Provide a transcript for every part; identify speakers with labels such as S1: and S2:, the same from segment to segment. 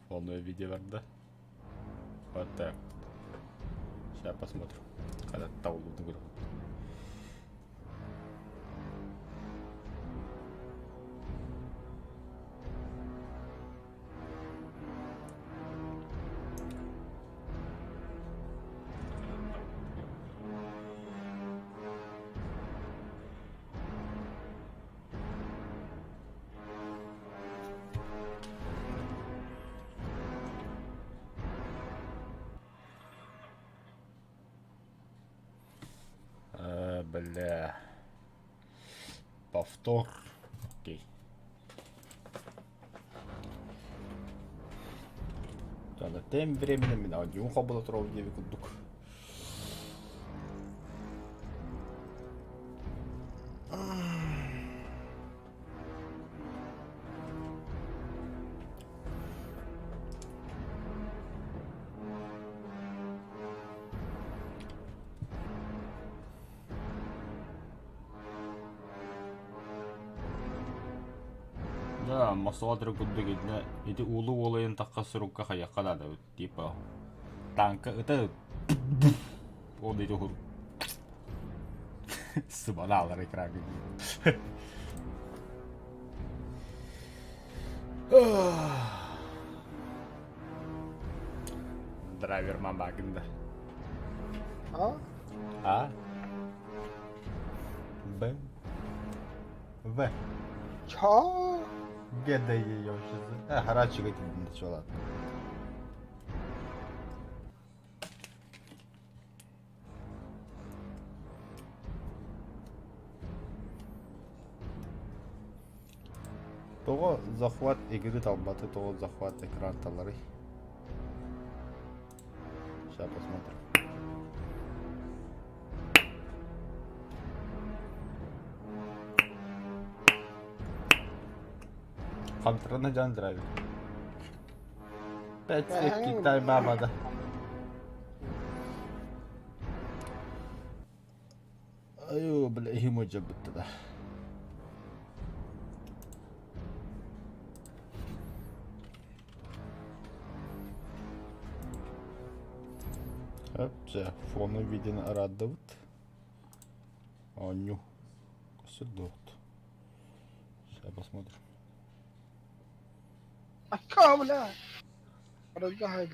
S1: полное видео верда. Вот так. Сейчас посмотрим. Когда таулу игру. Бля. Повтор. Окей. Тогда тем временем мен аудио қабылдап тұрау деп күлдік. Да, масуадыр күлдік едіне. Еді улы олайын таққа сұрыққа қаяққа да типа танка это он иди хур сыбалалар экраны. Драйвер мамагында. А? Б. В.
S2: Ча?
S1: Где ее сейчас? Харачи какие-то начала. Того захват игры талбаты, того захват экран талары. Сейчас посмотрим. Контрольный джан драйвер. 5 секунд тайм-бабада. Аю, бля, ему жабыт да. Hepsi fonu videonu aradı. Аню. Сюда. Сейчас посмотрим.
S2: Ака, бля. Разгахай.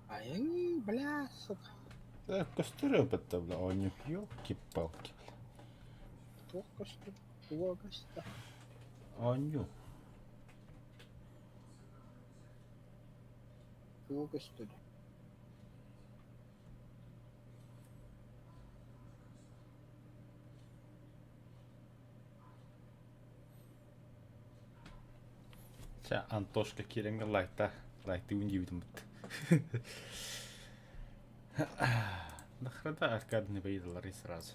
S2: Ай, бля, сука.
S1: Костыры бітті, бля, Аню. Ёлки-палки.
S2: Только что плохо-то.
S1: Аню.
S2: Плохо что ли?
S1: Сейчас Антошка Киренга лайта удивит. Нахрена аркадный выйдал и сразу.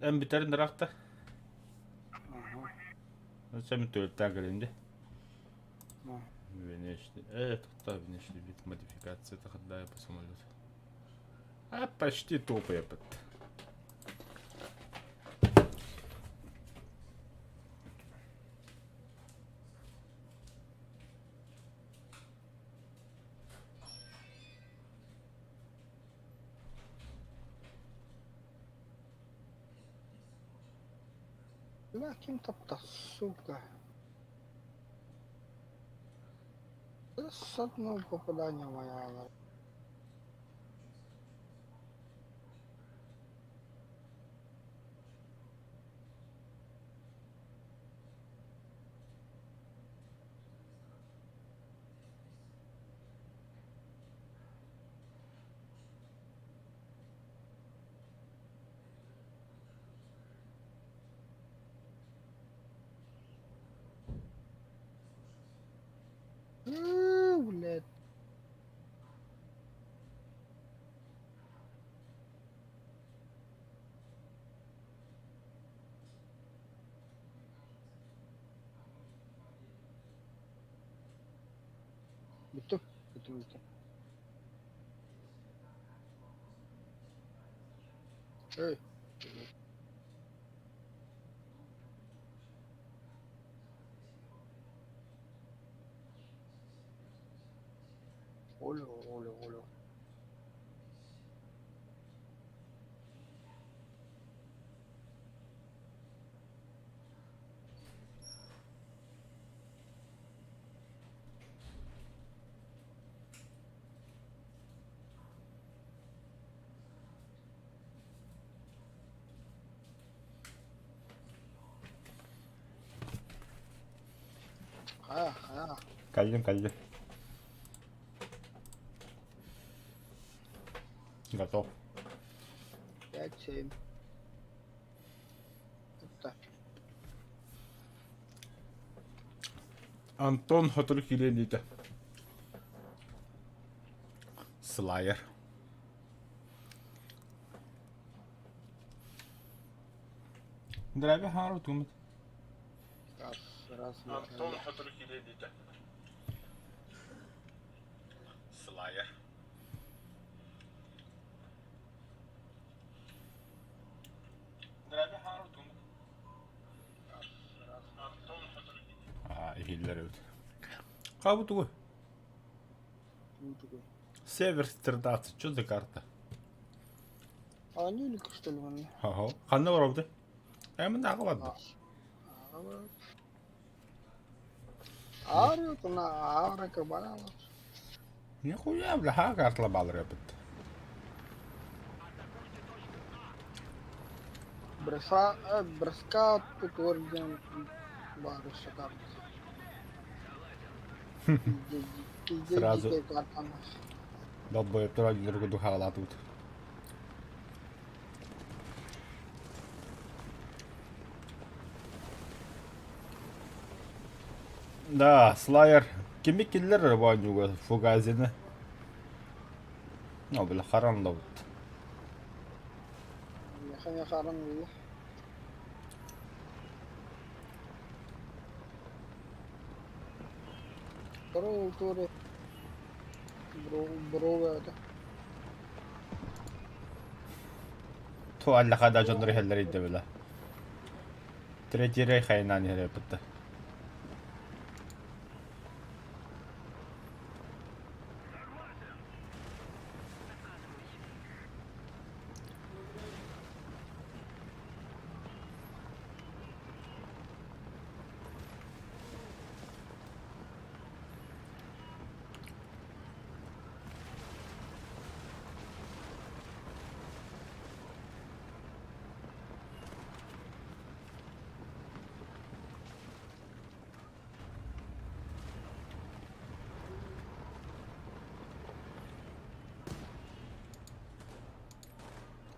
S1: Битер ныракта. Зачем ты так говоришь? Внешний. Это внешний вид модификации. Это ходая по самолету. А почти топый опыт.
S2: Бля, кем-то, сука. С одного попадания моя. Блядь. Bütün. Bütün. Hey. Olo. Ha.
S1: Geldim. Готов.
S2: Пять, 7. Так.
S1: Антон Хотур келейін дейді. Слайер. Драйве хаңар өтімет.
S2: Раз.
S1: Антон Хотур келейін дейді. Слайер. Драйве хаңар өтімет. Антон Хотур келейін. Егелер өт. Қабы тұғы? Север 13, что за карта?
S2: А Нюлика, что ли, он?
S1: Ага. Қанды бар ауды? Әмін ағылады.
S2: Арет, она Аврика барала.
S1: Нихуя, бля, ха картла балыр өпіт.
S2: Броска тут орден барыша карта.
S1: Сразу.
S2: Карта.
S1: Долбоеб тұра жүргі дұхағылаты бұд. Да, слайер. Кемі келдер бауынуға фугазені. О, білі қаранлы бұд.
S2: Я харан видел. Второй туре. Бро это.
S1: Ту әлі қада жоныр хелдер еді білі. Третий рей қайынан ері бұдды.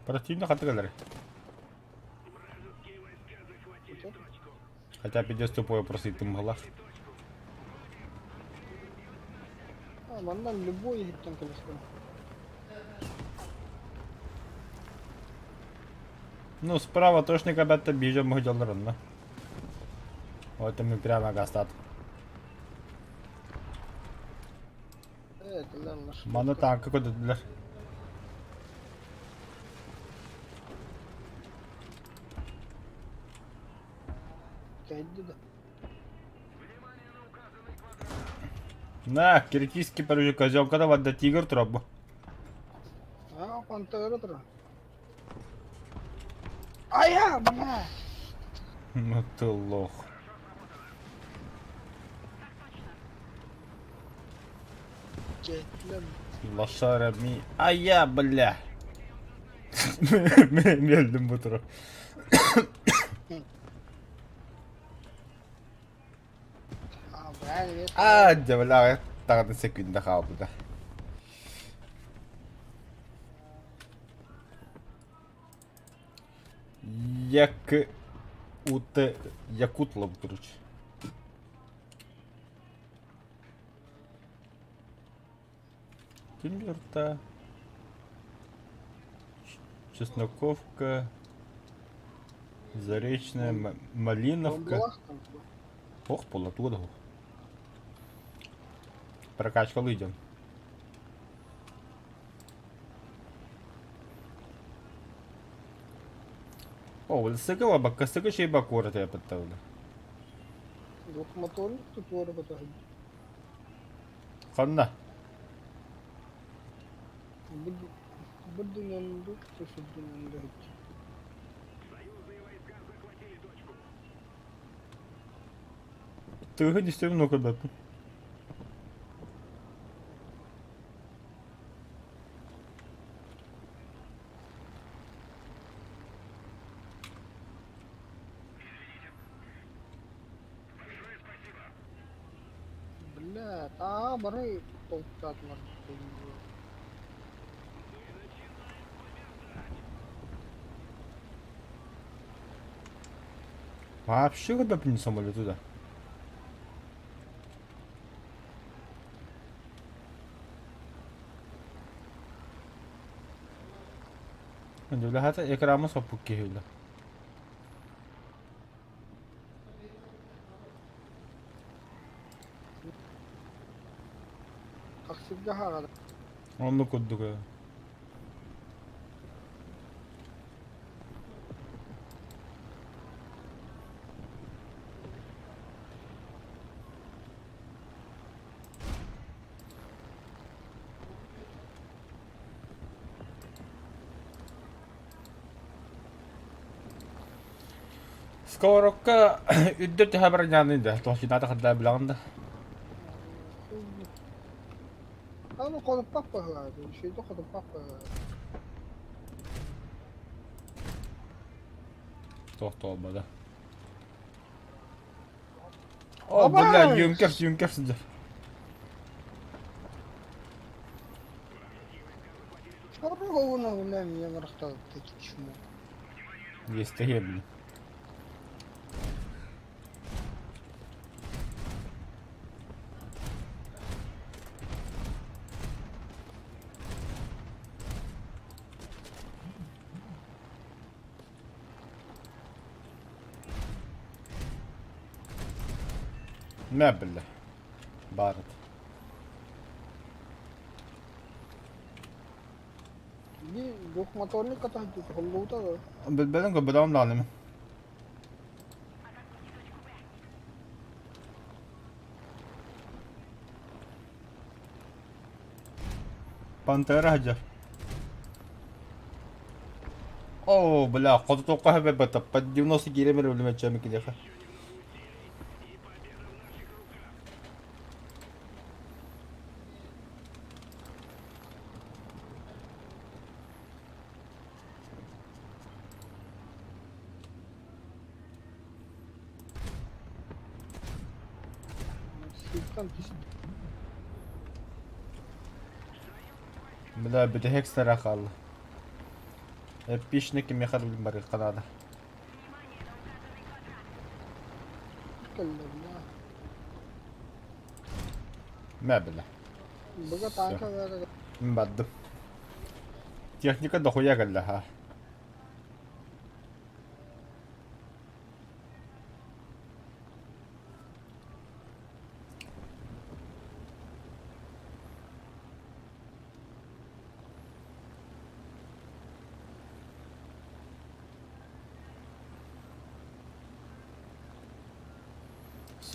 S1: Противник атакалары. Хотя пидес тупой просит им глаз.
S2: Мандан любой хиттен колесо.
S1: Ну, справа точно когда-то бежим мы делаем, да? Вот мы прямо гастат.
S2: Это ладно.
S1: Мана там какой-то для...
S2: Кайдыда.
S1: На, критический порыв козел, когда вот до тигр тробу.
S2: А, пантера тра. Ая, бля.
S1: Ну ты лох.
S2: Кетлем.
S1: Лошарами. А я, бля. Мельным бутером.
S2: А, бля,
S1: А, бля, так на секунду хабуда. Якутлов, короче. Тимберта. Чесноковка. Заречная, Малиновка. Ох, полотургу. Прокачкалуу идем. О, сыгыла бакка сыгы şey bak orada yapıttı öyle.
S2: Yok motorlu tutuyor arabada.
S1: Kanna.
S2: Bir dünyanın da şu dünyanın da hiç.
S1: Tığın istiyorum o kadar.
S2: Бля, бары толктатмар.
S1: Вообще когда не самолет туда. Öyle hatta ekranı sapık ki öyle.
S2: Taksirge harada.
S1: Onu kurduk ya. Скорокка үддөт хабар жанында. Тошинада кандай билагында.
S2: Ama konu papa hadi. Şeyde konu papa.
S1: Tohto olmadı. O bula Junker sıcak.
S2: Abi hovuna ulan yamarıkta tek şunu.
S1: Yestehim. ما بالله بارد
S2: Bir yok motorlu kata gitti. Hollu da.
S1: بالبلن قبل بدأهم لعنة بانتيرا هجر اوه بلا قد توقع ببتا بدي ونص جيري من اللي ما تشامي كده
S2: Sırttan pis.
S1: بلا بدي هيك صراحة الله بيشنك كم يخرب المريض قناة
S2: Kelle ya.
S1: ما بالله
S2: Baga tanka ver.
S1: مبدو تكنيكا دخويا قال لها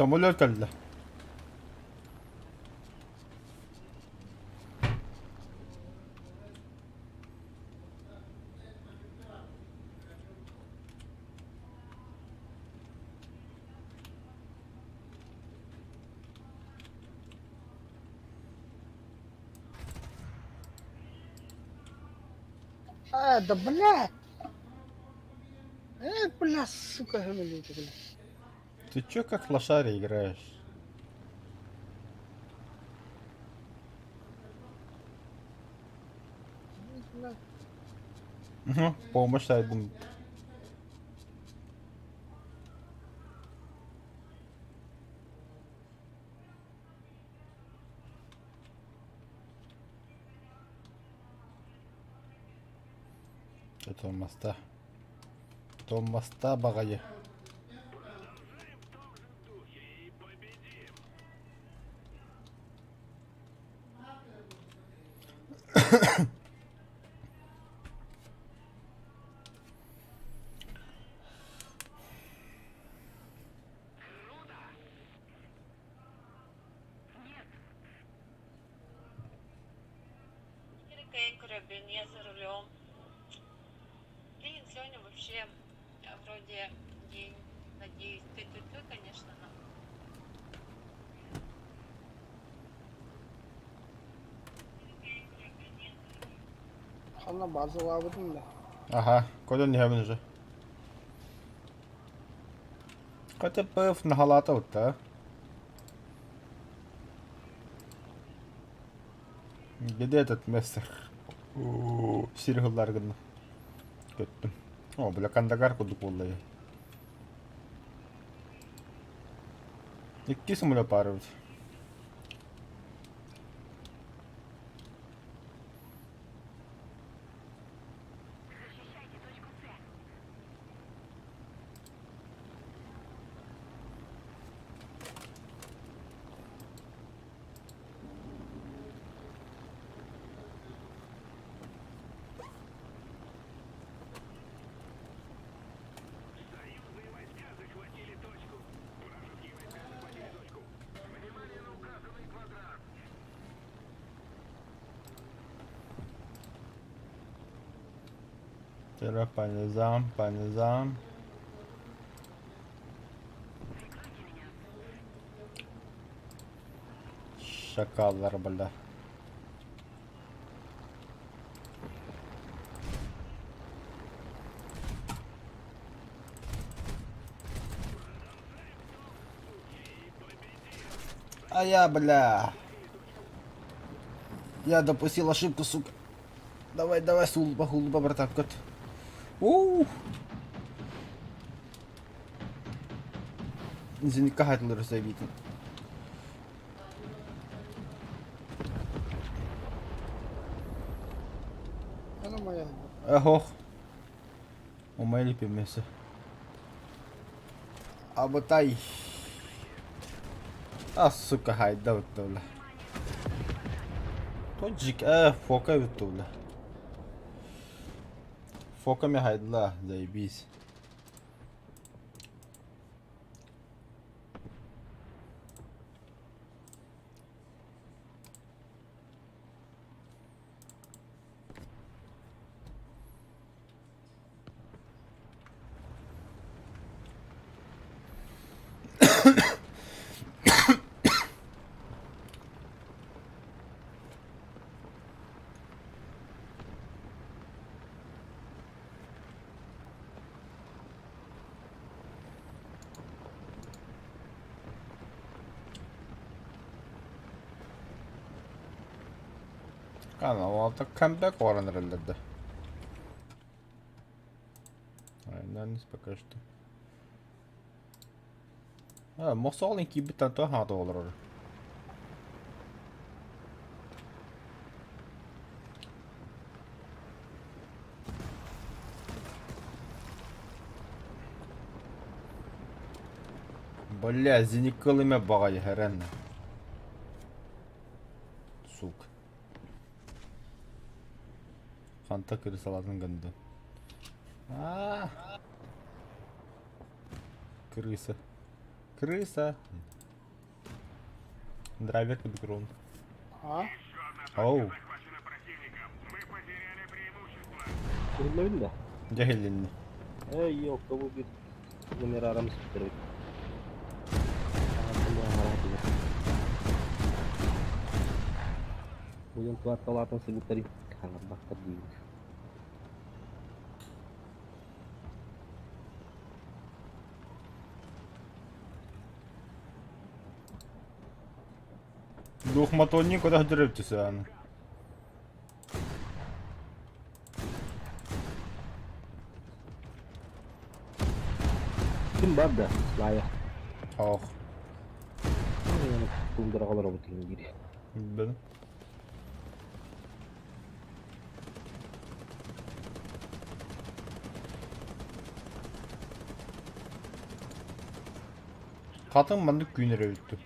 S1: Samuel kaldı.
S2: Да блядь. Бля, сука, гамелите, бля.
S1: Ты чё как лошари играешь? Угу, помощь один. Это моста. То моста багае.
S3: Блин, я за рулем. Блин, сегодня вообще вроде день, надеюсь, ты, конечно, но...
S2: Sana bazı vardım da.
S1: Ага, куда не гавен же. Хотя пыв на халата вот, а? Где этот мистер? Сиргылар гына. Көттüm. О, бля, кандагар кудук боллай. Икки сымыла парыбыз. По низам, по низам. Шакалlar, бля. А я, бля. Я допустил ошибку, сука. Давай, давай, сулба, братан, кот. Извини, kahedler seviyordum.
S2: Sana maya.
S1: Ого. Умай липимся. Аботай. А, сука, хайда вот бля. Тоджик, фока вот бля. Фока мне хайдла, заебись. Kanalda comeback оранерлерде. Aynen пока что. Мосалинки битен то хада olur. Бля, зеникалыме багай херен. Сука. Фанта крысалатын гынды. Крыса. Крыса. Драйвер под грон.
S2: Ha?
S1: Оу.
S4: Görülmedi de.
S1: Cahilini.
S4: Yok da bu bir Ömer aramız bitirdik. Aslında merak ediyorum. Bugün kvartalatın sebutları kanat baktır değil.
S1: Двухмоторник куда дрыптися, аны.
S4: Kim var da layık.
S1: Ох.
S4: Yani bulundura kalır o bütün giri.
S1: Bildim. Katın bandık günlere öttü.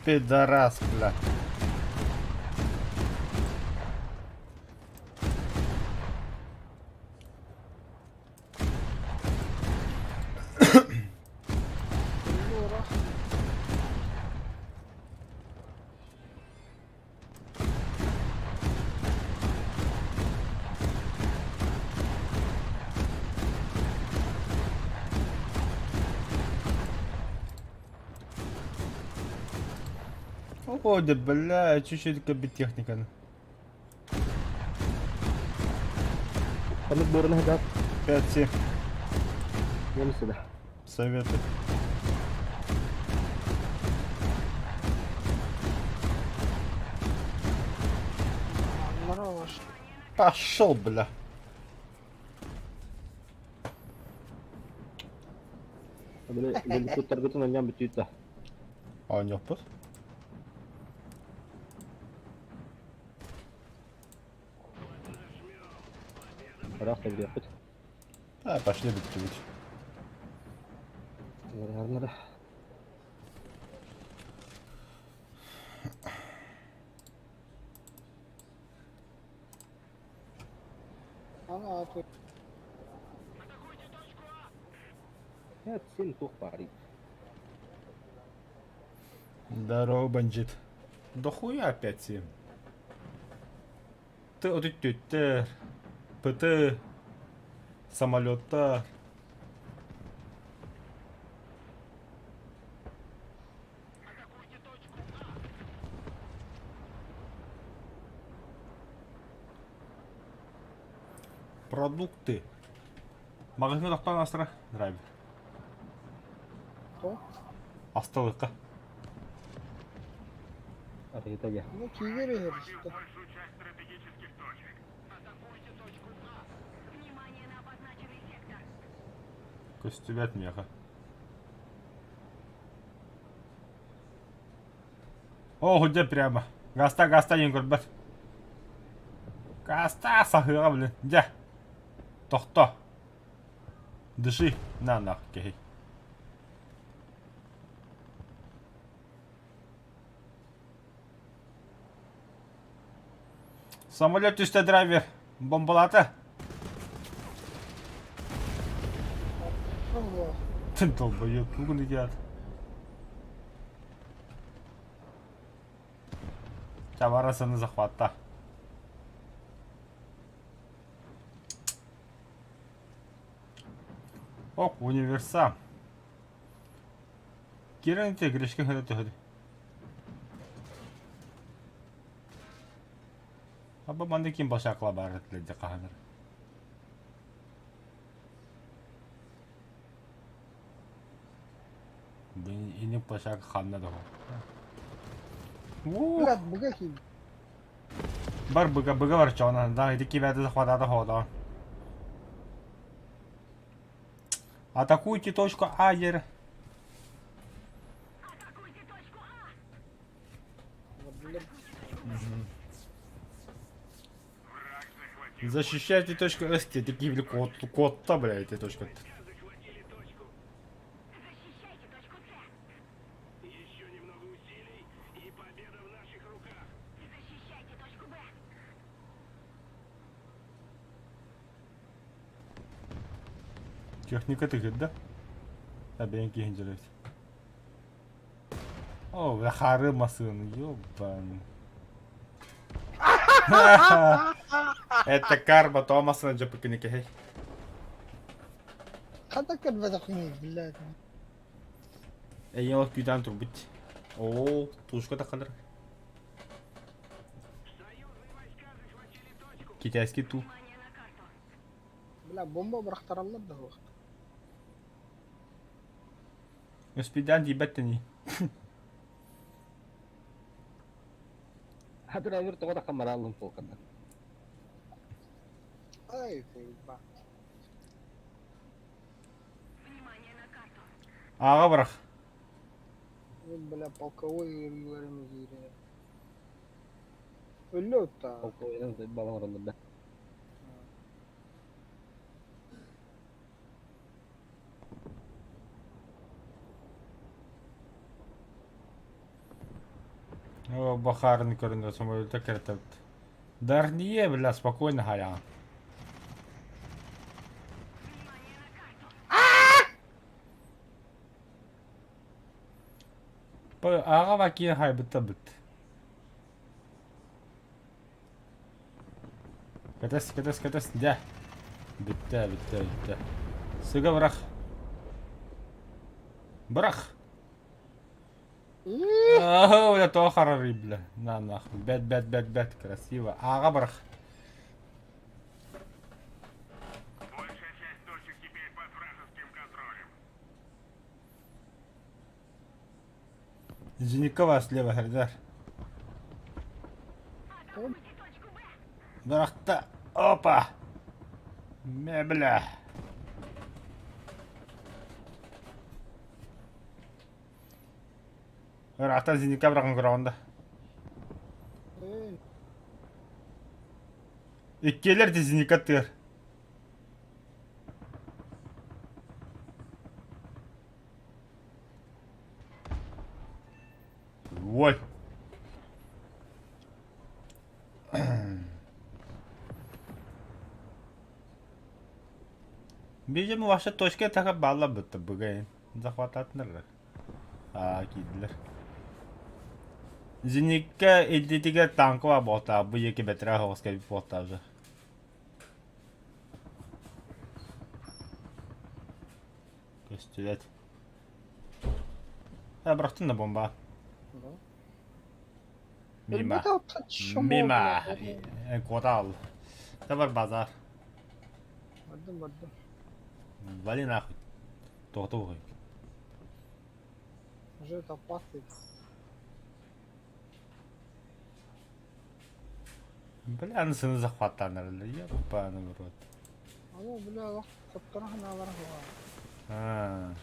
S1: Пидорас, бля.
S2: Allora,
S1: Уходит, бля, чуть-чуть кабитехника.
S4: Pamit buro na hadap.
S1: 5-7.
S4: Yan sudah.
S1: Советы.
S2: مرة
S1: Пошел, бля.
S4: Beli putar gitu nanya betul
S1: А у него пус?
S4: Раз так делать.
S1: А, пошли бить.
S4: Наверное.
S2: أنا أعطي
S4: Ya, sin tuh pari.
S1: Здорово, бандит. Да хуя опять 7. Ты, ПТ, самолета. Продукты. Магазин тоқтан асыра. Драйвер.
S2: تو
S1: Астылыққа.
S4: Ada itu aja.
S2: Ну кигери херсте
S1: Костюмят меха. О, где прямо? Гаста, енгірбет. Гаста, сахыға, блин. Где? Тоқта. Дыши. На, кей. Самолет üstte драйвер. Бомбалаты.
S2: الله
S1: Ты долбоёб, кугун идиот. Товарасыны захватта. Оп, универсам. Керенте грешке хана төһөдү. Аба манды ким башакла бары теледе каханыр. Бен инек башак ханна да.
S2: لا بقى كيف
S1: Бар быга бар чона, да, иди кибеде захватада хода. Атакуйте точку А, Ер. Защищайте точку С, такие вели кот-то, блядь, эти точка. Техника тыгыт, да? Табен кейін жүреді. О, бляхары масын, ёбан. Это карма Томаса на джапыкыныке, хей.
S2: حتى كان بدقني بالله
S1: Эйен олық күйден тұр бұт. О, тушка тақалыр. Китайский ту.
S2: بلا بومبا برختار الله ده وقت
S1: Успедан дебаттани.
S4: Ada driver tuh kota kamar alum po kan.
S2: اي في بعض
S1: Аға бірақ.
S2: بلا полковой говорим زيري اللوتا
S4: Oke, ini udah balang orang udah.
S1: бахарын көрінді самолетті кіртіпті. Дарние, бля, спокойно хаян. Аға бакиен хай бітті бітті. Кетес, да. Бітті. Сыға бырақ. Ага, бля, то харары, бля. На, нахуй. Бэт. Красиво. Аға бырақ.
S5: Большая часть точек теперь под вражеским контролем.
S1: Зеникова слева, Гердар. Бырақта. Опа. Бля. Бырақта зеника бырақын көрағында. Иккелер де зеника тыр. Ой. Видимо, ваша точка така бала бітті бүгін. Захвататыныр. Кидлер. Зеника элдетиге танкы бар болта, бұл екі бәтірі хоғысқа біп болта уже. Көстілет. Бірақтың да бомба. Мимо. Кодал. Товар базар.
S2: Бардым.
S1: Вали нахуй. Тоғды.
S2: Уже это опасный.
S1: Бля, анысыны захваттаныр. Епаның рот.
S2: Ало, бля, коттарахын аларахуа.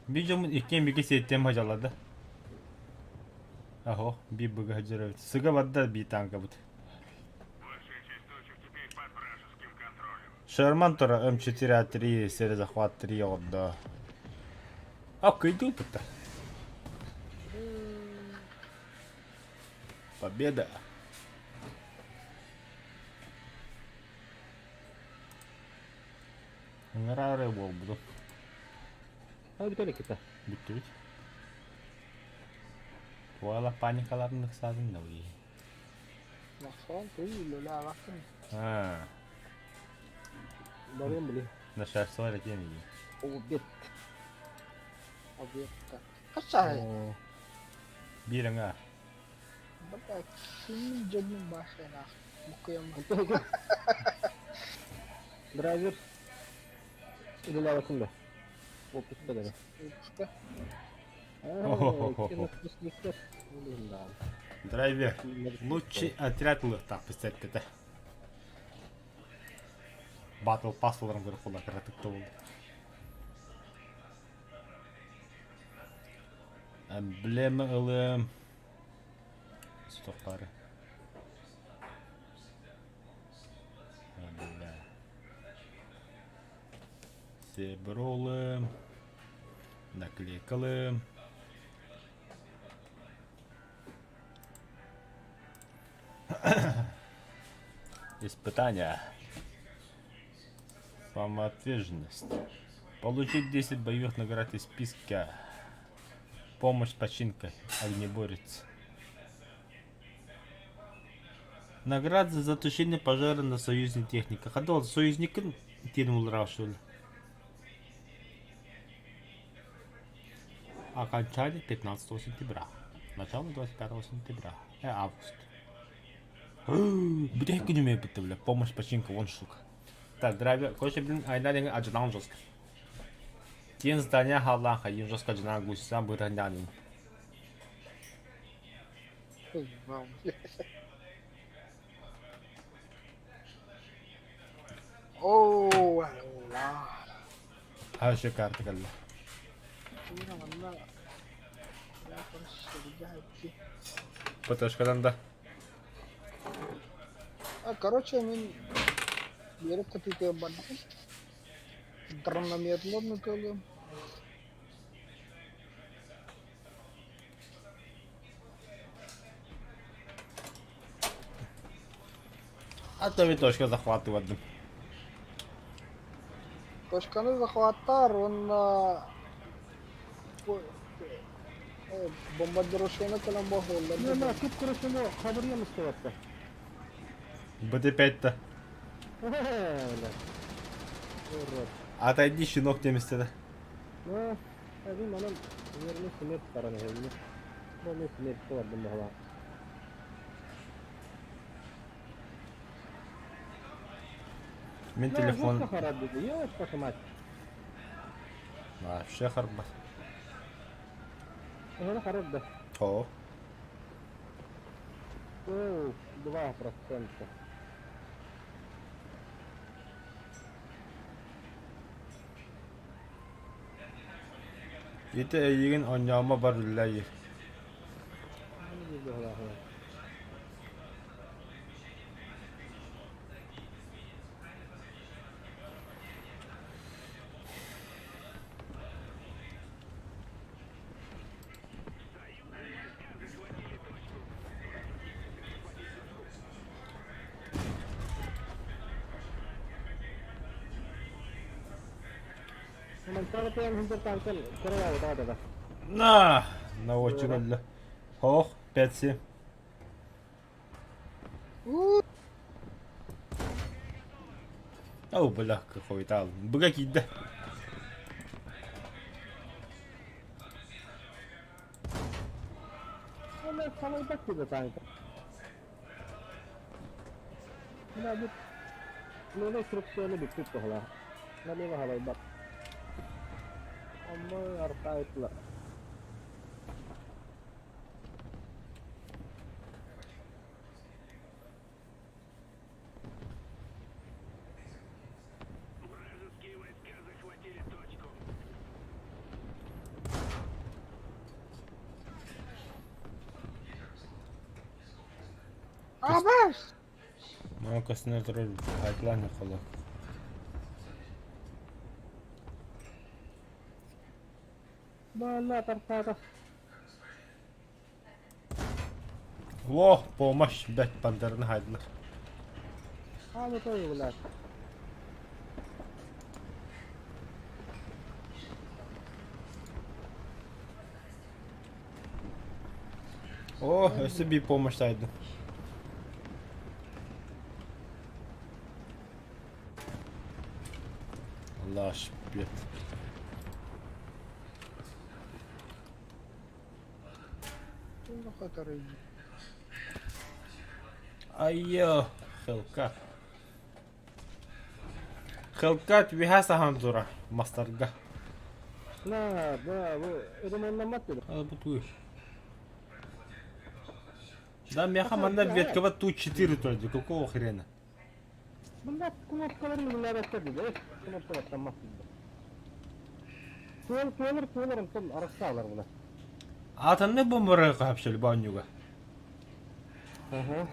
S1: Видимо, иккен биге сеттем хажалады. Ахо, би быга хаджарабит. Сыга бадда би танка бут.
S5: Большая часть точек теперь под вражеским контролем.
S1: Шерман тура М4А3 сері захват 3 отда. Кайду тут-то. Победа. Нравы бол буду.
S4: Бітелі кета.
S1: Бүттү бит. Туала паникаларын ықсадың да өй.
S2: Нақсан, ты лөля алақын.
S4: Барем біле.
S1: На шарсы бар екен ей.
S4: Обед.
S2: Объекта. Қашай?
S1: Біріңа.
S2: Бля, кімнің жөбінің башын ақ. Мұқиям.
S4: Драйвер. Или лавасын да. Опуска да.
S2: Выпуска.
S1: Драйвер. Лучший отряд лыхтақ пістетті. Батл пассыларын көріп қола кіратықты болды. Эмблема ылым. Стоқтары. Себролым. Наклейкалым. Испытание. Самоотверженность. Получить 10 боевых наград из списка. Помощь с починкой. Огнеборец. Награда за тушение пожара на союзной технике. Ходил союзником тянул рашуль. Окончание 15 сентября. Начало 25 сентября. Август. Бля, не умею быть, бля. Помощь починка, вон штука. Так, драйвер. Короче, блин, айна деньги аджинан жестко. Тен здания халлан ходим жестко аджинан гусям бырганянин.
S2: Ооо, алла.
S1: Еще карта калла.
S2: Мира, валла. Я просто регайти.
S1: ПТшкадан да.
S2: Короче, мен беріп кітуге бардым. Драмнометлерні төлем.
S1: Точка захватываdım.
S2: Точканы захваттар, он бомбардировщина кылан
S4: Ne
S2: бохоллар.
S4: ne tut kuruşumu haberiye mi istevatta?
S1: БТ-5'te.
S4: Öyle. Doğru.
S1: Отойди, щенок temizledi.
S4: Ne? Hadi manam yerini sinir paranı evini. Böyle sinir vardı mı
S1: Мен
S4: Ne
S1: телефон...
S4: yok harap dedi. Yok bakımak.
S1: Вообще харба.
S4: Öyle harap da.
S1: О.
S4: Oo, 2%.
S1: Ити эйигин оньяма бар үлләйи.
S4: Hani bir de hala. Komentar eten hinter tanken kırığa oda da.
S1: На очі роллі. Хох, 5-7. Ау, бля, какой там. Бля, кида.
S4: Öyle sana bak gibi tanken. Yine bu böyle sürüksüyle bir tut hala. Ne var hala bak. Ama arka etla.
S5: Вражеские войска захватили точку.
S2: Абаш!
S1: Мама косне троль, хайтлан якала.
S4: Valla tartata.
S1: Во, помощь, бәт пантерны хайдылар.
S4: Abi toyu bular.
S1: О, өсі би помощь тайды. Allah şükür.
S2: Ну, хатары.
S1: Айyo, Hellcat. Hellcat viha sahan zora, mastarga.
S4: Na, bu ödemeğinden mat dedi.
S1: А, бутуй. Да, мяха манда веткова тут 4 только, какого хрена?
S4: Bunlar kumotkaları bunlar bekledi de. Kumotkalar tamam dedi. Tuğulur tüm arası alır bunlar.
S1: Атын не бомбары капшыл банюга.
S4: Hı hı.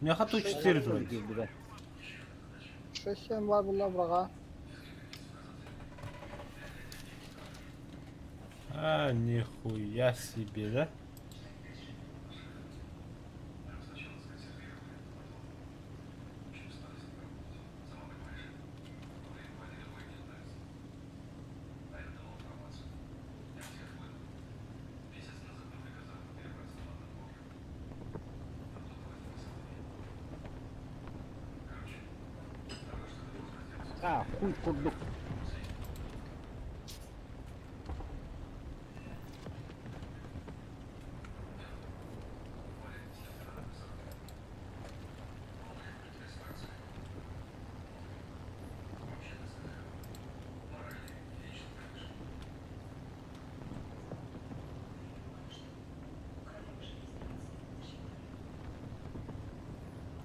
S1: Мяха тут 4 только.
S4: Girdi de.
S2: Şeşen var bunlar bırağa.
S1: А, нихуя себе, да?
S4: Ha, kuy kurduk.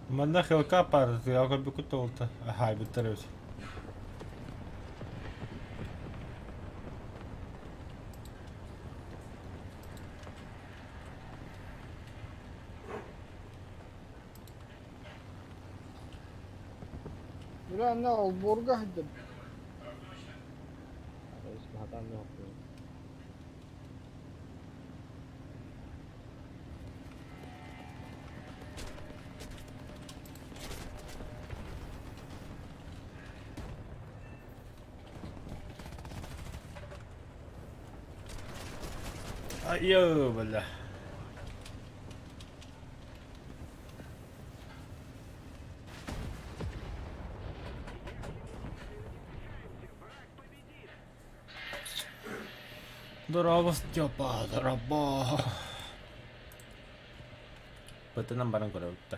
S1: Манда Hellcat пар, я как бы кутолта. Ага, биттерюсь.
S2: Ulan ne ol borga hadi.
S4: Hiçbir hatam yok.
S1: бля. Здорово, Степа, здорово. Бытынан баран көрөбүттө.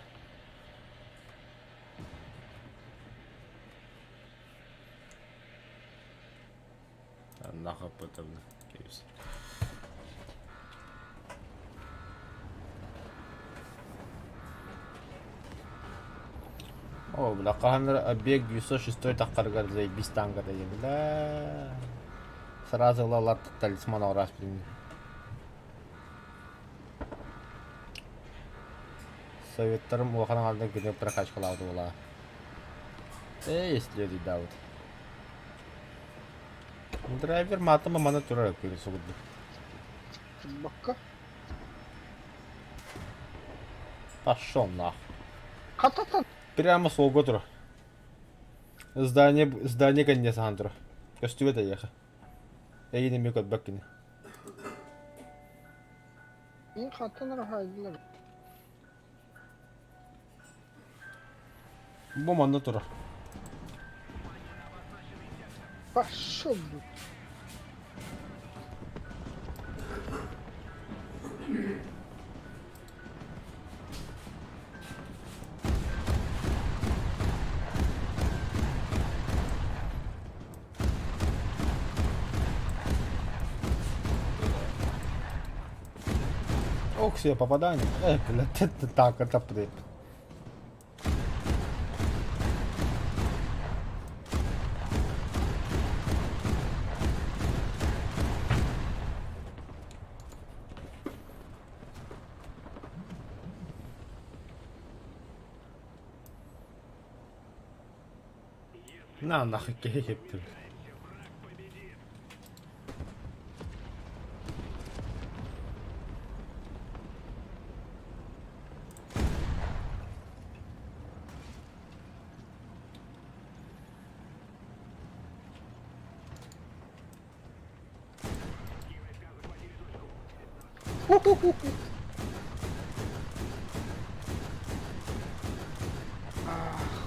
S1: Нахап бытын кейс. О, бля, каханыр объект 906 таққаргар заебись танкада бля. Сразу лалат талисмана распрямил. Советтарым оған алдын кенеп прокач қылауды ола. Если да вот. Драйвер матыма мана тура көрі соғыды.
S2: Бакка.
S1: Пошел нахуй.
S2: Кататан.
S1: Прямо солға тұр. Здание кәнне саған тұр. Көстіге де еқі. Әйіне мек өт бәккені.
S2: Мен катан рахайдылар.
S1: Бұл манда тұр.
S2: Пошел, блядь.
S1: Ох, себе попадание. Блядь, это так, это пред. На нахуй кепты.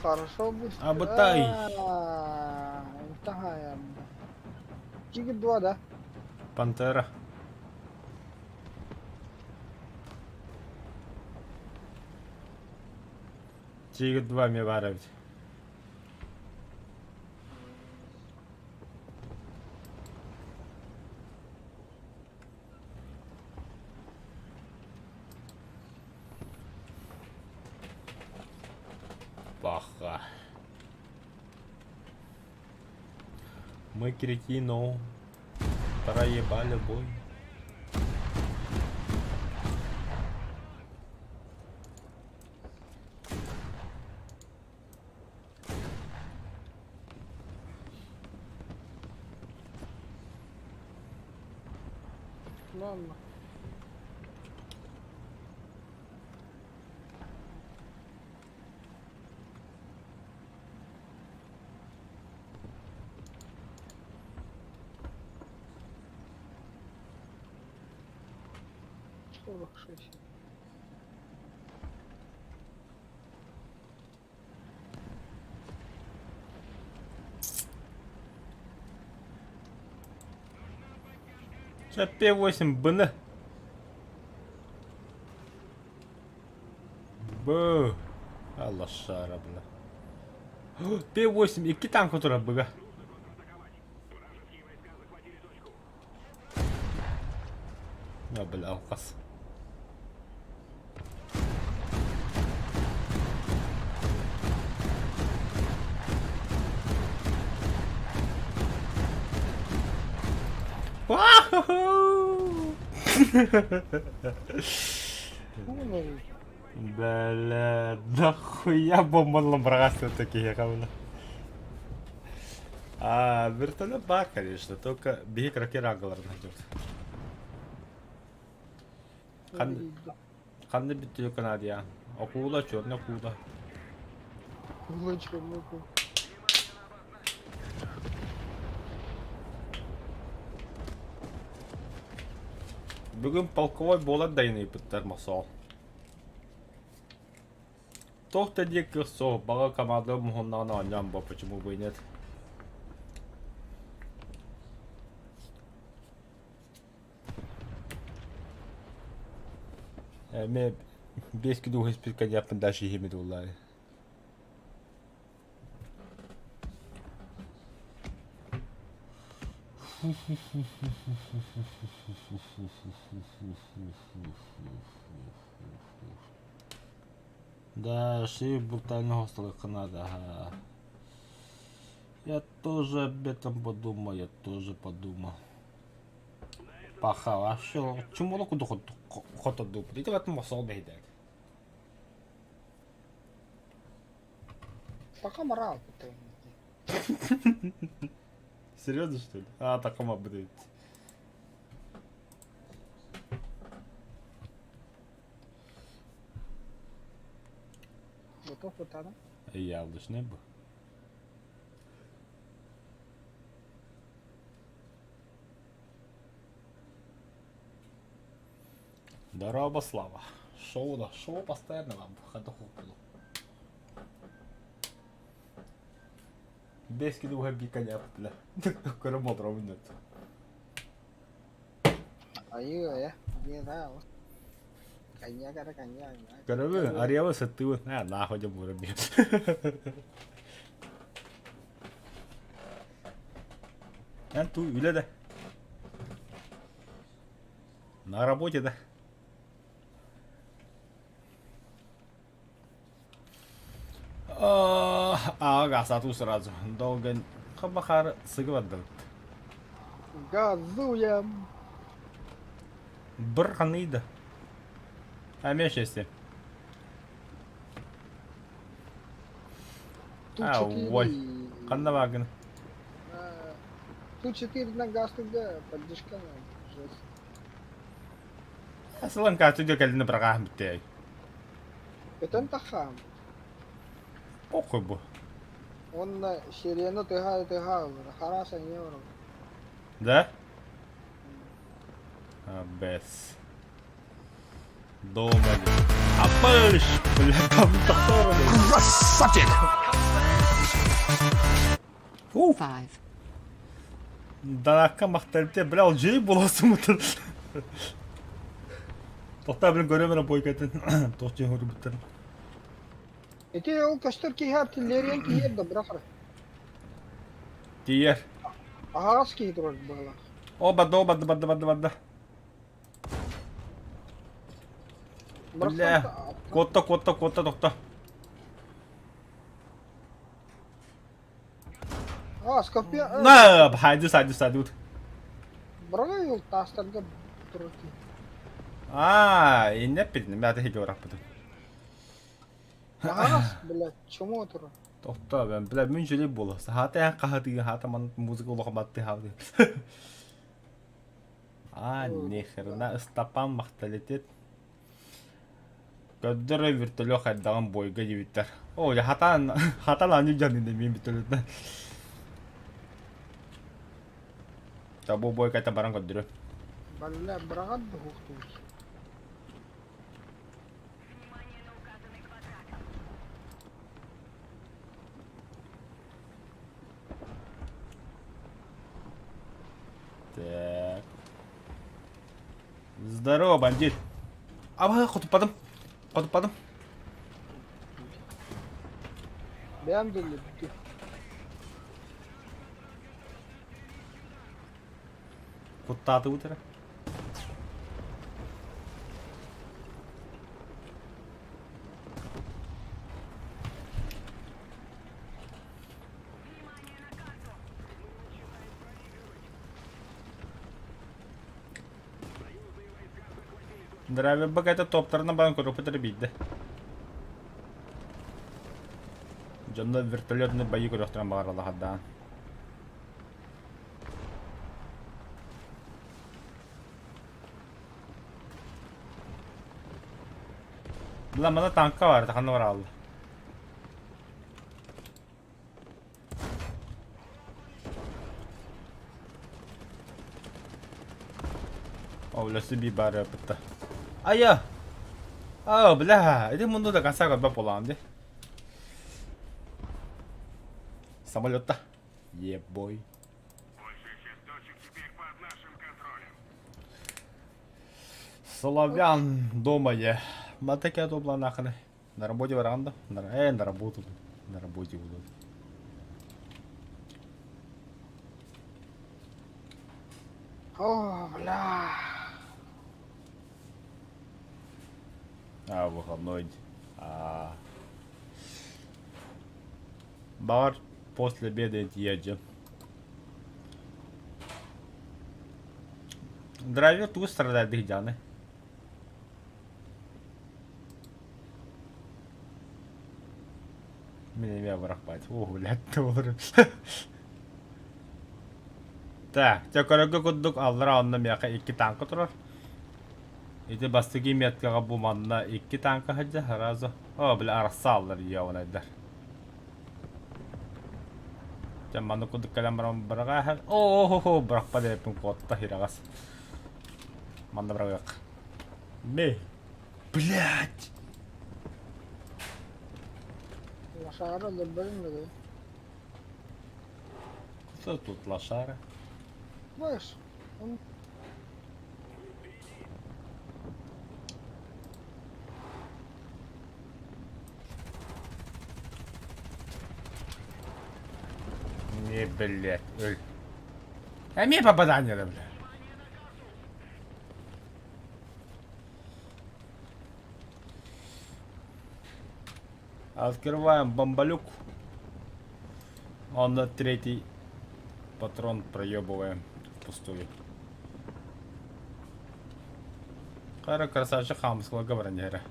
S2: Хорошо бы.
S1: Абытай.
S2: Такая. Чики 2, да?
S1: Пантера. Тигр 2 мне варивать. Паха. Мы кретино. Проебали бой.
S2: Ладно. Сорок шесть.
S1: П8 БН. Б. Аллашара, бля. П8 и китан, который быга. А, бля, указ. Бля, нахуя бомбанула бросать такие говна. А, вертолет ба, конечно, только беги крокера голар найдет. Қандай бит канадия? Акула, черная акула.
S2: Лучше, ну-ка.
S1: Бүгін полковой болар дайын епіттер масал. Тоқта дек кірсо, баға команда мұхыннағына аням ба, почему бы и нет. Мен 5 күн өз пиркен япын даши хемеді олары. Да, шею брутального столыка надо. Ага. Я тоже об этом подумал, я тоже подумал. Пахал, а все, чему локу доход дупа? Иди в этом масал бейдек.
S2: Пока морал потом.
S1: Серьезно, что ли? А, так он будет.
S2: Готов вот она.
S1: Я лишь не был. Здорово, Слава. Шоу постоянно вам ходу куплю. Без киду хэби коня пля. Коромол ровнет.
S2: Ayo ya, dia tahu. Kayaknya karena kayaknya.
S1: Коромол, арева сатыва. Нахуй я буду бить. Ту, или да? На работе, да? Гасату сразу. Долго. Хабахар сыгвадал.
S2: Газуем.
S1: Бір қаныйды. Әме шесте. Ой. Қанда вагын.
S2: Тут 4 на газ туда, поддержка надо. Жесть.
S1: Асылан кәтуде кәліні бір қағым бітті.
S2: Это Антахам.
S1: Похуй бұл.
S2: Он на сирену тыгал. Хараса не врал.
S1: Да? Без. Дома. Апыш! Бля, там тахтора. Красавчик!
S6: 5.
S1: Данаққа мақтарыпте, бля, ол жей боласы мұтыр. Тоқта білін көремін бой кәтін. Тоқ жей көрі бұттырын.
S2: Эти ол кастер кихар тиллерен кихер да брахар.
S1: Тиер.
S2: Агас кихер было.
S1: О, бадда. Бля, котта тоқта.
S2: Скорпион.
S1: На, хайду.
S2: Брага ел тастарга турки.
S1: Инне пидін, бәді хеге орақ бұды.
S2: Агас, блядь, чему тур?
S1: Тоқта, бля, мен жөлей болы. Хаты ән қағады, хаты ман музыка олығы батты хавды. Нехерна, ұстапан мақталетет. Көддірі вертолет қайдаған бойға дебеттер. О, хатан аню жанында мен бітөлетті. Бұл бой қайта баран көддірі.
S2: Бля, брагат да хухтуш.
S1: Так. Здорово, бандит. Құтыппадым.
S2: Бәм дөлі бүті.
S1: Құттаты ұтыры. Драйвер бак это топтарына баған көріп бітірі бейді. Жонда вертолетный байы көріқтірін бағар Аллахаддан. Бұла мана танка бар, тақанды бар алды. Овласы би бары пытта. Ая! Бля, иди мунду да каса горба полам, ди. Самолета. Ебой.
S5: Большая часть точек теперь под нашим контролем.
S1: Славян дома я. Матаке добла нахне. На работе варанда. На работу. На работе буду.
S2: О, бля.
S1: Выходной. Бар после обеда езжу. Драйвер тут страдает дыхдяны. Меня вырахпать. О, блядь, doğru. Так, текөрөгө куддук аллара онна мяка 2 танка турар. Ити бастыги меткага бу манна 2 танка хаджа харазы. О, бля, арсаллар яванайдар. Жамманы кудук каламрам барага хар. О, бракпа депин котта хирагас. Манда брагак. Ме. Блядь.
S2: Лошара дебелин лagi.
S1: Что тут лошара?
S2: Знаешь, он
S1: Не, блядь, ölь. А мне попадание, да, блядь. Открываем бомболюк. Он на 3-й патрон проебываем впустую. Кара красавчик хамского говоря.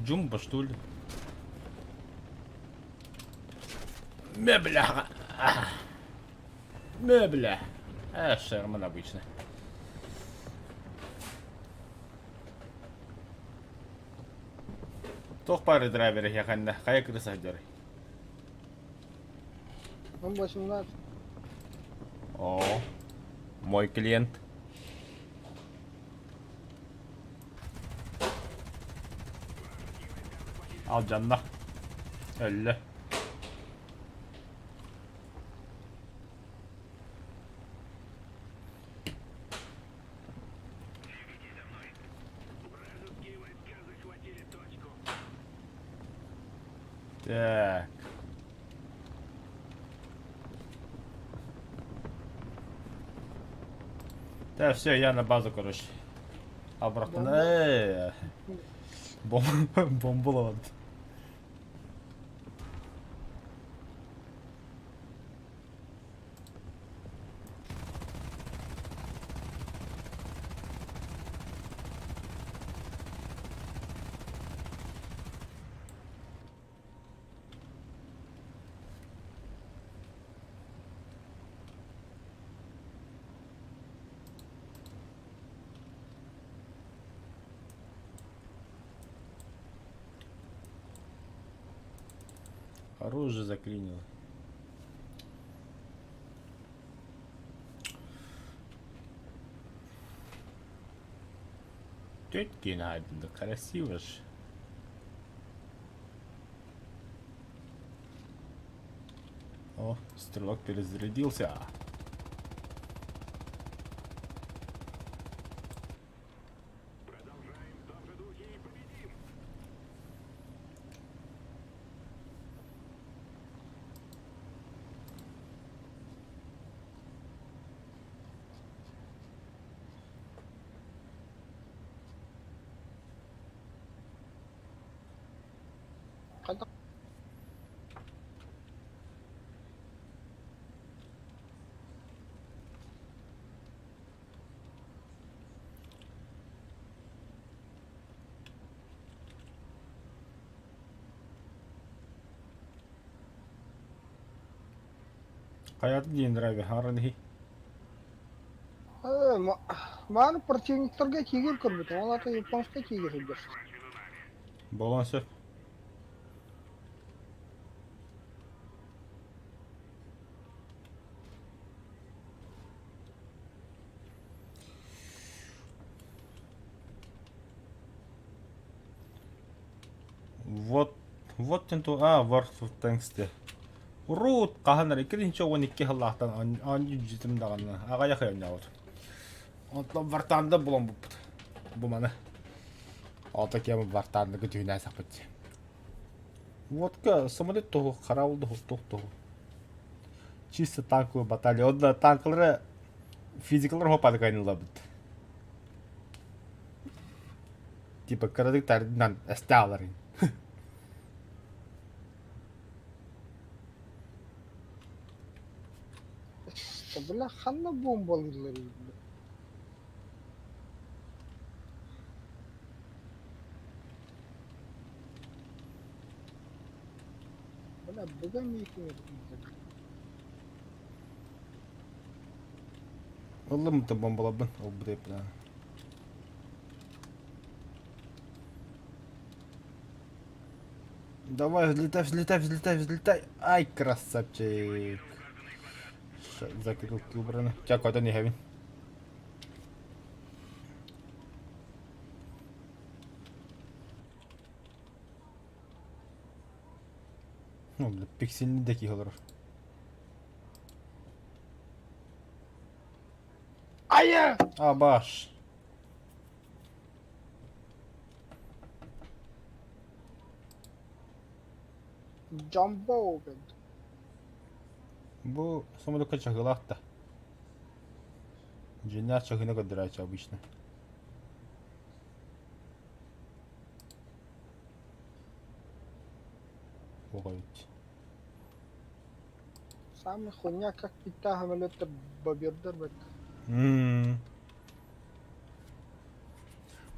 S1: Джумба, что ли? Мебля. Мебля. Шерман обычно. Тох пары драйвера якында. Кая крыса дер.
S2: он 18.
S1: О, мой клиент. Al canına. Öyle.
S5: Вражеские войска захватили точку.
S1: Так. Да, все, я на базу, короче. Обратно. Бомбулован. Оружие заклинило. Тетки надо, да красиво ж. О, стрелок перезарядился.
S5: Продолжаем в том же духе и победим.
S2: Kata
S1: Hayat дейін драйвер, арынхи.
S2: Бааны противниктарга тийген көрбөтүм. Ал ата японска тийгизилдер.
S5: Захвачено нами.
S1: Болон сөп. Вот тенту World of Tanks те. Урут каханар иккинчи 12 халлахтан ан житим дагана. Ага яхай нявар. Онтло вартанда булам бу мана. Ата кем вартанда гүтүнә сапыт. Водка самолет того караулды хостохто. Чисто танковый батальон. Онда танклары физикалар хопады кайнылабыт. Типа кырадык тардан эсталары.
S2: Bula xanna bombalılar. Bula bugün mi yıkıyor?
S1: Vallahi mı bombalabın? O bu da. Давай, взлетай, взлетай, взлетай, взлетай. Ай, красавчик. Закрыл убрано. Тяко, это не хевин. Ну, бля, пиксельный деки olur.
S2: Hayır!
S1: Baş.
S2: Jumbo ben.
S1: Bu самолетка чагылакта. Жена чагына кадырача обычно. Погодите.
S2: Самый хуйня, как пита самолета бобердер бет.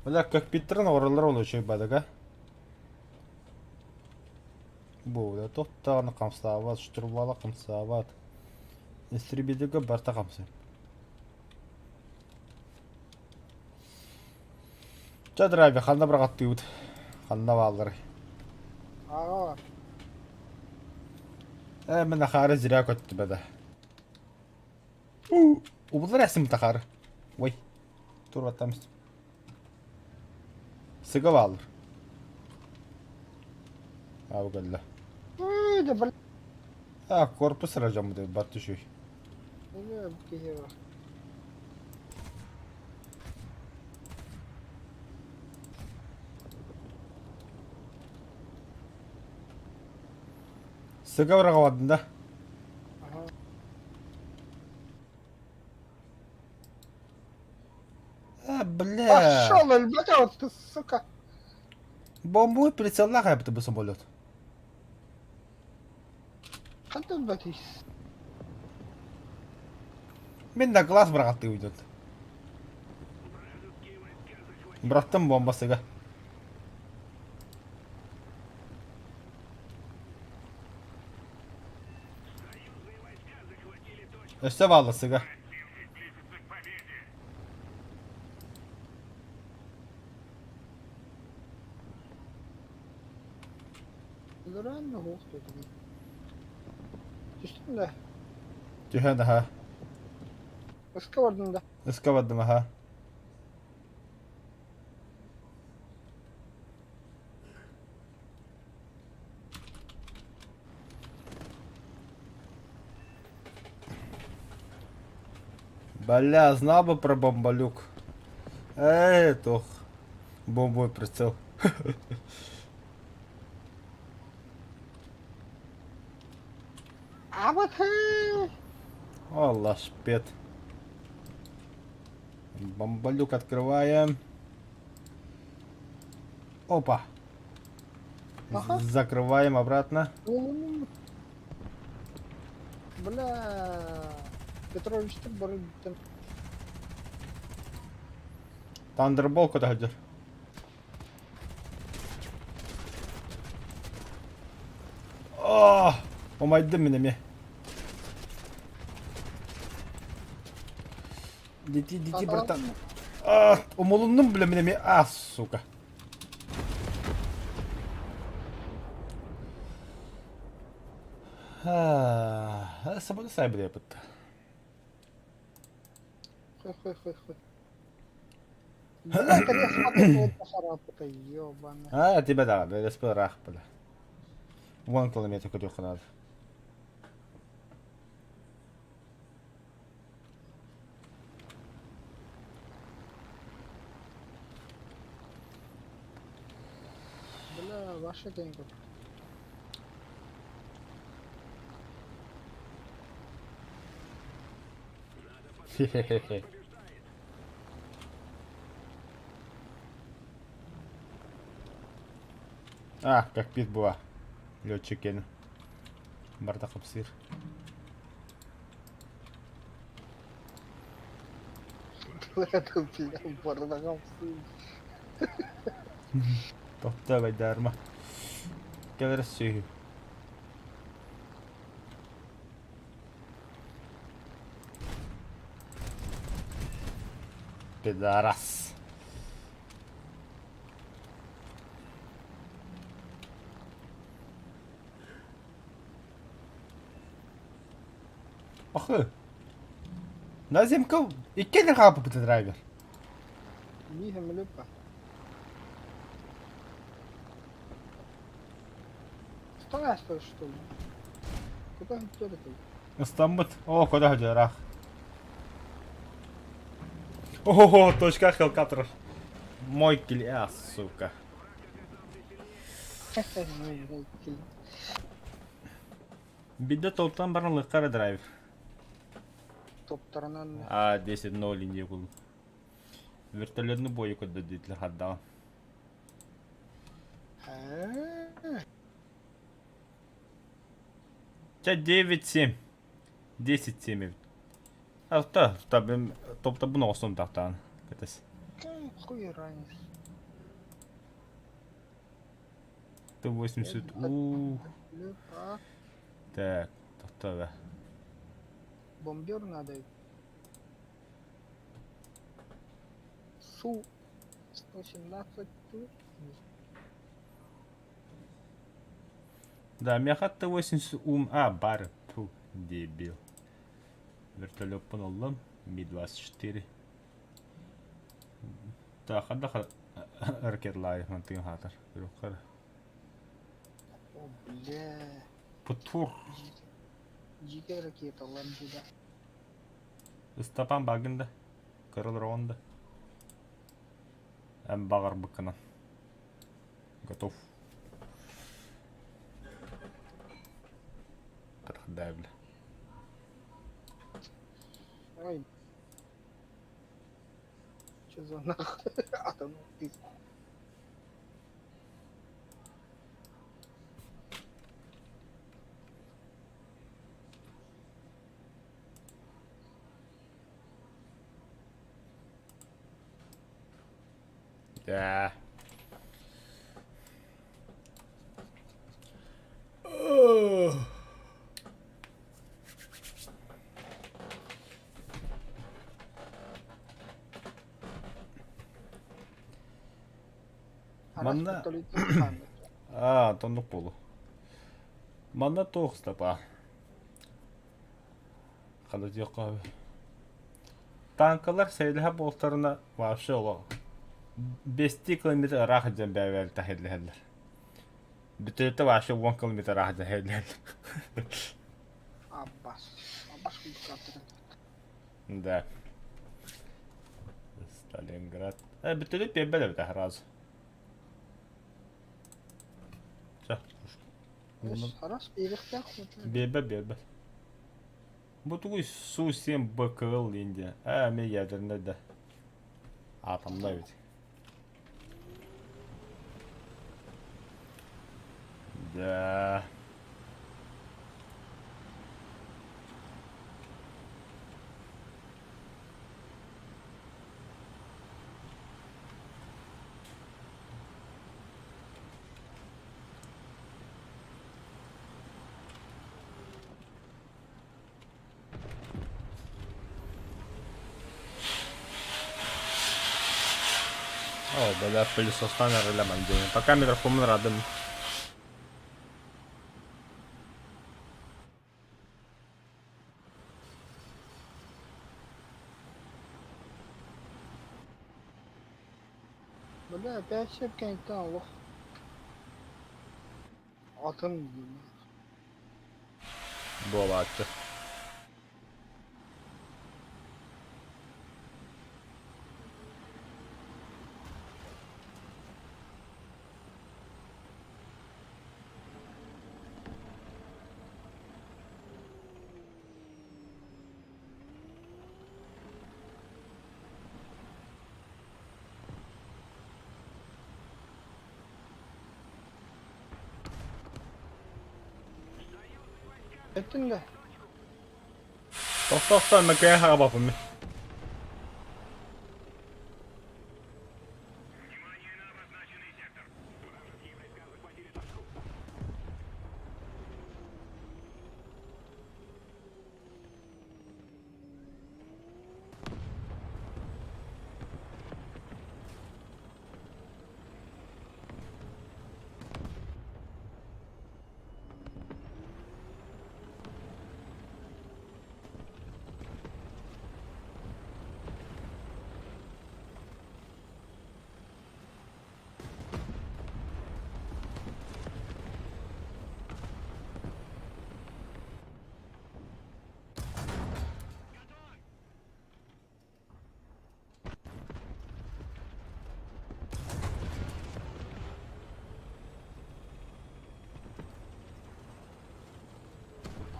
S1: Бля, как Питерна оралар oluşuyor бадага. Bu da tohtağını kamsavat, штурвала камсават. Истребителге барта камсы. Чадраби ханда бір қатты өт. Ханда балдыр.
S2: Ağa var.
S1: Мен ахары зиря көтті бәді. Убылыр әсім тақары. Ой. Тур аттамыз. Сыға балдыр. Ау гәлі.
S2: Uy da bal.
S1: Корпус сыражам бұды, бар түшүй.
S2: Ne bir şey var.
S1: Сыға бір қавадын да.
S2: Aha.
S1: Бля.
S2: Пошел, ебать, ты, сука.
S1: Бомбой прицелна қайыпты бұл самолет.
S2: Қандай бәтейс?
S1: Мен да глаз бір қатты өйдет. Бұраттым бомбасыға. Өсті балысыға.
S5: Близится к победе.
S2: Реально гух тут. Düştün de.
S1: Түйен аха.
S2: Iska vardın da.
S1: Iska ваддым аха. Бля, знал бы про бомболюк. Тох. Бомбой прицел.
S2: А вот
S1: Аллах шпет. Бомболюк открываем. Опа.
S2: Ага.
S1: Закрываем обратно.
S2: Бля. Петрович ты боры.
S1: Тандербол куда ходишь? Омайдым менеме. Дети, братан. Умолундum bile менеме. Сука. Самолет сайбер yapıttı.
S2: Хой. Я хотел смотреть вот похарапа-то, ёбаный.
S1: А, тебе да, да, спирах, бля. Вон километр куда надо.
S2: Бля, ваши деньги.
S1: Хе-хе-хе. А, как пит была. Летчик ен. Барда капсир.
S2: Это, бля, бардаком сын.
S1: Totta darma. Käydä syy. Pedaras. Ахы. Назимка иккен хапы бит драйвер.
S2: Миха Млюпа. Стой, что ли? Куда ты это?
S1: Ыстамбыт. О, куда хажарах. Ого, точка хелкаптер. Мой киль, сука. Бидde топтан барынлыккара драйвер.
S2: Топтарынан.
S1: А, 10-0 инде бул. Вертолетный бой куда дейтли хадда. Ча 9-7. 10-7. Алта, табым топта буны осон тактан. Кетес.
S2: Хуй разница.
S1: Ты 80.
S2: Люпа.
S1: Так, тахта.
S2: Бомбер надо. Су 117 тут.
S1: Да, мяхатта 80 бар. Фу, дебил. Вертолет паналлам. Ми-24. Да, хадда ракетлай мантын хатар. Бироккар.
S2: О, бля.
S1: Путур.
S2: Жиге ракеталар жуда.
S1: Стапан багында. Кырыл ронда. Әм бағар быккана. Готов. Тырхыдай бля.
S2: Ой. Че за нахуй? Адам ты.
S1: Да. Манна- Тонну полу. Манна тоқ стапа. Қады жоққа. Танкалар сейліға болтарына вообще олы. 5 километр рақ жан бәвәл тахедләһәлләр. Бүтәтә вообще 10 километр рақ жан хәлләр.
S2: Аббас. Аббас хуй каптырын.
S1: Да. Сталинград. Бүтәтә бәбәлә бит раз. Ча.
S2: Харас ирехтә хуй.
S1: Бебе. Bu tuğuy su sen bakıl indi. Me yedirinde de. Atamda evet. Да. О, бля, пылесос наверное, мандин. Пока микрофон радым.
S2: Böyle beşip kenkten Allah. Atın diyeyim.
S1: Bu vakti.
S2: Ettin de.
S1: Tosta mä käyn havapummin.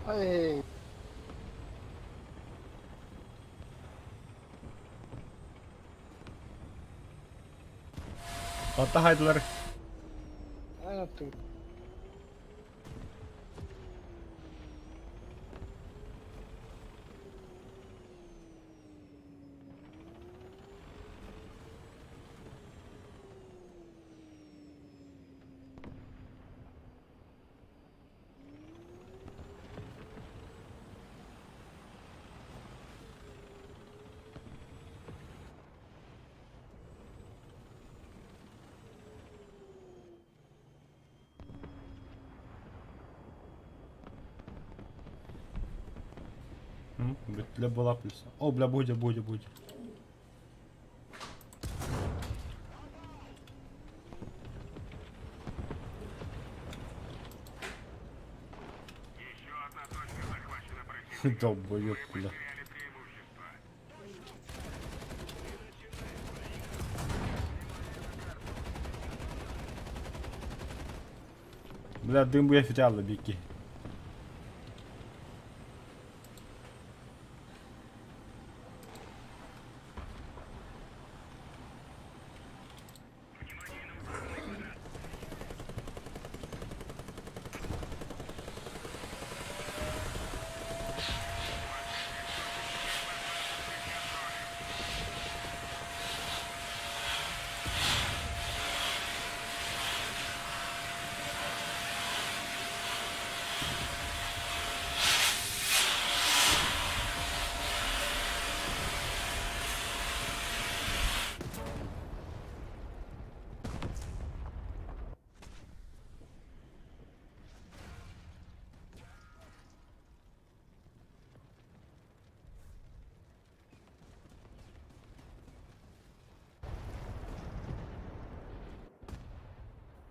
S2: Ay.
S1: Otta haydıları.
S2: Anlattım.
S1: Бля, була плюс. О, бля, будь.
S5: Еще одна точка захвачена противником.
S1: Долбоёб, бля.
S5: Потеряли преимущество.
S1: Бля, дым bu официально, Бики.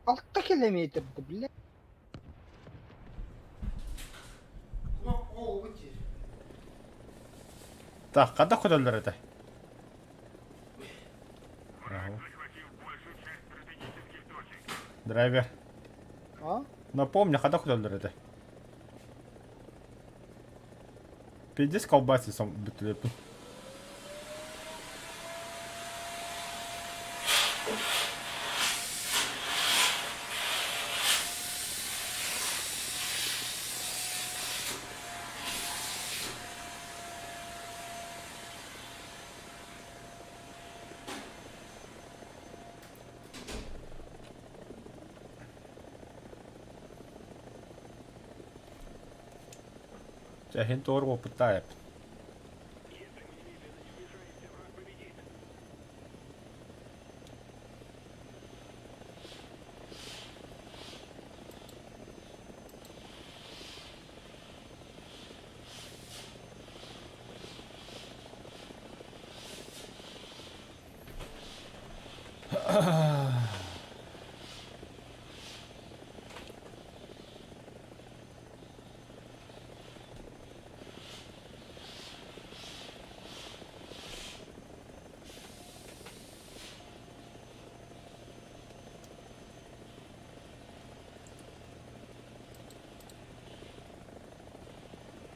S2: Altta kelime yedirdi bile.
S1: Так, когда куда это?
S5: Захватив большую часть стратегических точек.
S1: Драйвер.
S2: А?
S1: Напомни, когда куда это? 50 колбасы сам бутылку. Tähän torvo pitää.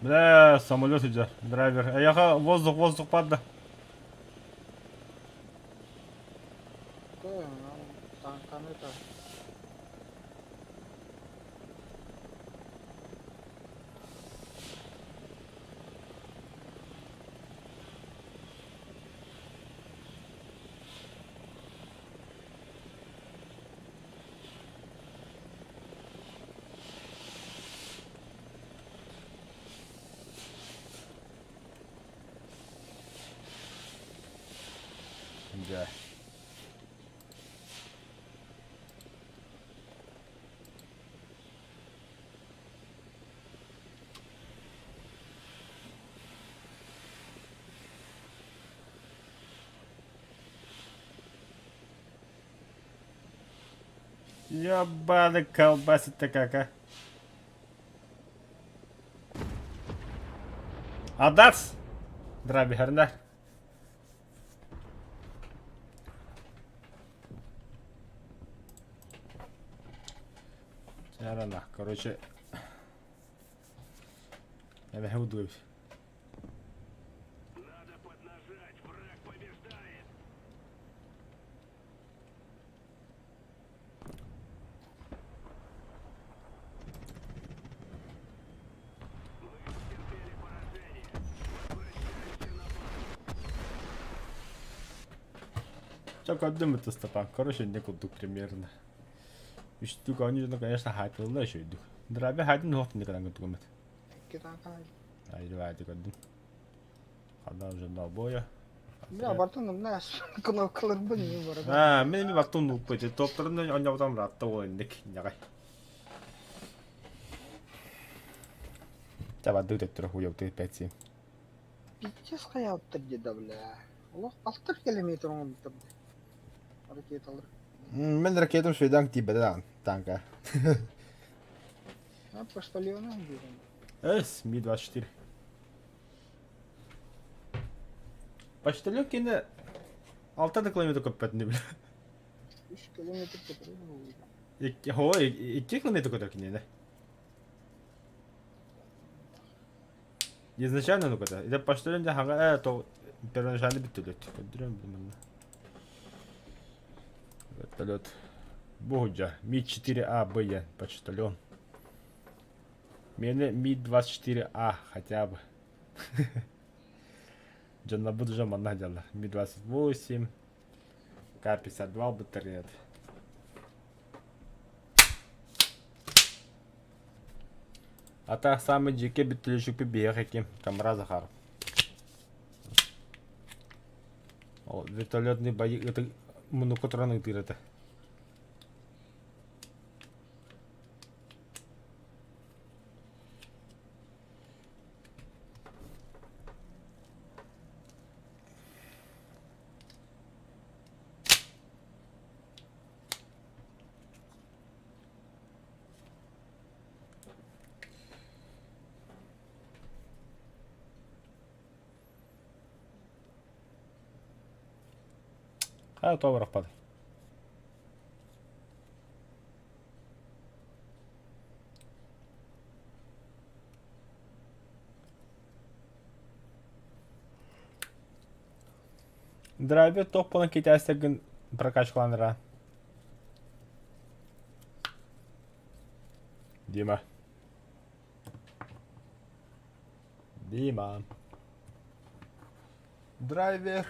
S1: Бля, самолет идет, драйвер. Воздух падла.
S2: Tuh, tangkan itu.
S1: Да. Ебаный колбасит-то как, а. Адас! Драйвер, да? Рано, короче. Я выдуюсь.
S5: Надо поднажать, враг побеждает. Мы потерпели поражение. Возвращаемся на базу.
S1: Только один это Степан. Короче, некуда примерно. И штука, они, ну, конечно, хайпил еще иду. Драйвер хайпил, но не когда готов.
S2: Kita akan.
S1: А иди вайди один. Когда уже на боя.
S2: Ya, baru nas. Kena kelar bunyi baru.
S1: А, мен бартун нуп бит. Топторны оньявдан раттуу инек нягай. Таба дөтөттөр хуйовты пэтси.
S2: Пиздец kayak terjadi бля. Allah, 6 километр он там. Ракеталар.
S1: Мен ракетам шведан тибедан танка.
S2: А почтальона дирен.
S1: Эс, Ми-24. Почтальон кине 6 километр көппөтүн бил.
S2: 3 километр кеткен.
S1: 2 километр көтөр кине. Изначально ну когда. Это почтальон да хага то первоначально биттелет. Көдүрөм мен. Вертолет. Богуджа. Ми-4А Б почтальон. Мене Ми-24А хотя бы. Джанна буду же манадяла. Ми-28. К-52 батарея. А та самый жеке биттелешүк бия хеким. Камера Захар. О, вертолетный бои это монокотроны тырыты. А, то распад. Драйвер топпаны кетәсегін прокачкаландыра. Дима. Драйвер.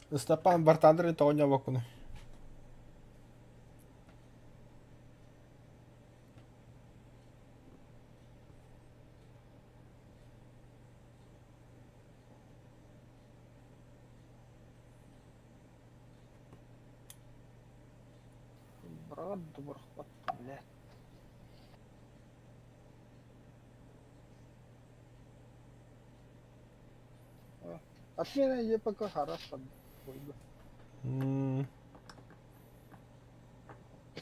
S1: Степан бартандыры тоғыня бақыны.
S2: Брат, добр хват, бля. Отмена ЕПК хорошо.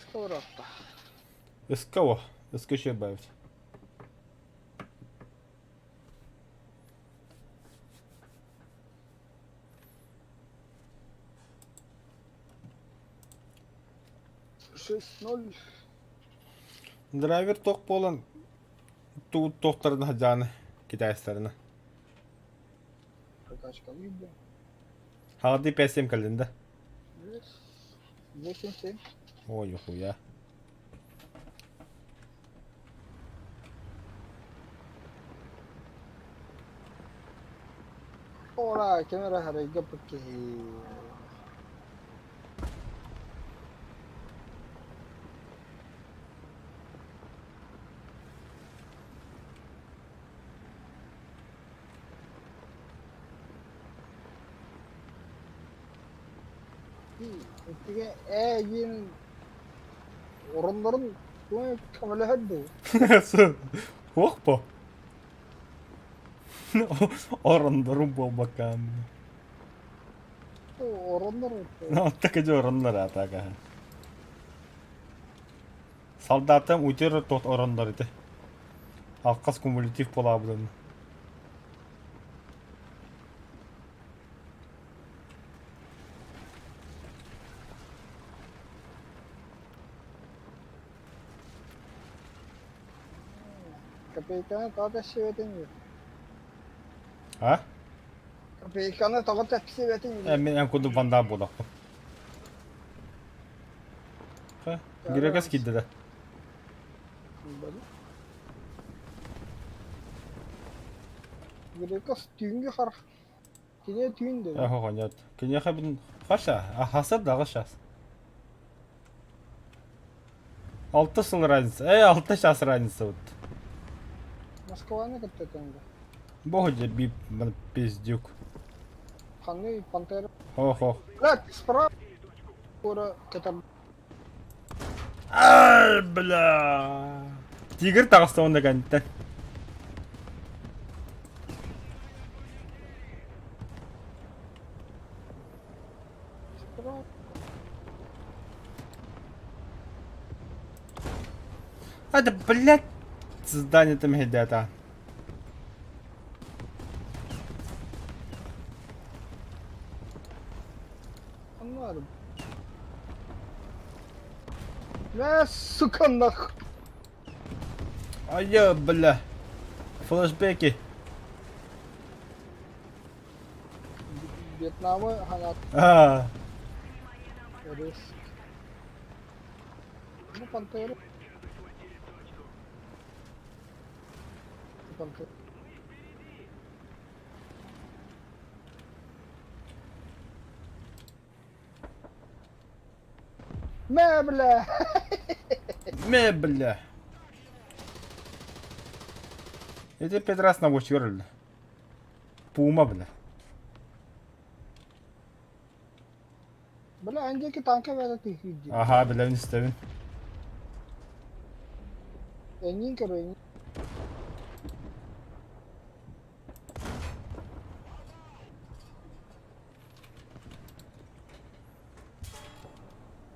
S2: Сковородка.
S1: Из кого? Из кого бавить?
S2: Шесть ноль.
S1: Драйвер ток болан тоқтарын хажаны китайстарына.
S2: Прокачка видео.
S1: Хағады пәсем кәлінді.
S2: 8-7.
S1: Ой, хуя.
S2: Ora, kamera harga pakai. Intiga yin orunların bu kamera haddu.
S1: Оқпо. Орындырым болбакан.
S2: Orunlar.
S1: Оттакы же орындар атака. Солдатым үтер тот орындар иде. Алқас кумулятив бола бұдан.
S2: Kapıyı tağda şivetin yok.
S1: А?
S2: Kapıyı tağda tepsi vetin yok.
S1: Мен әмкүнді банда болақ. Гирекес кидді да.
S2: Греkas tüyüngü har. Kine tüyün de.
S1: Ага, нет. Кенеха бин хаша, хасыр дағы шас. 6 жыл разница. 6 жас разница вот.
S2: Moskva'na gitti kanka.
S1: Боже, бип, мен пиздюк.
S2: Kanlı pantera.
S1: Ох.
S2: Бля, справа. Скоро кетем.
S1: Ай, бля. Тигр тағыстауында кәнттен.
S2: Справа.
S1: Hadi блядь. Здание там гидета.
S2: Anladım. Ve sıkandak.
S1: Ай, бля. Флешбеки.
S2: Vietnam'ı hayat
S1: А,
S2: ederiz. Bu pantera. Bu pantera. Meble.
S1: ме, бля. Эти 5 раз на watch верили. Пума, бля.
S2: Böyle önceki tanka böyle tehlikeli.
S1: Ага, бля, не ставим.
S2: Engin kere engin.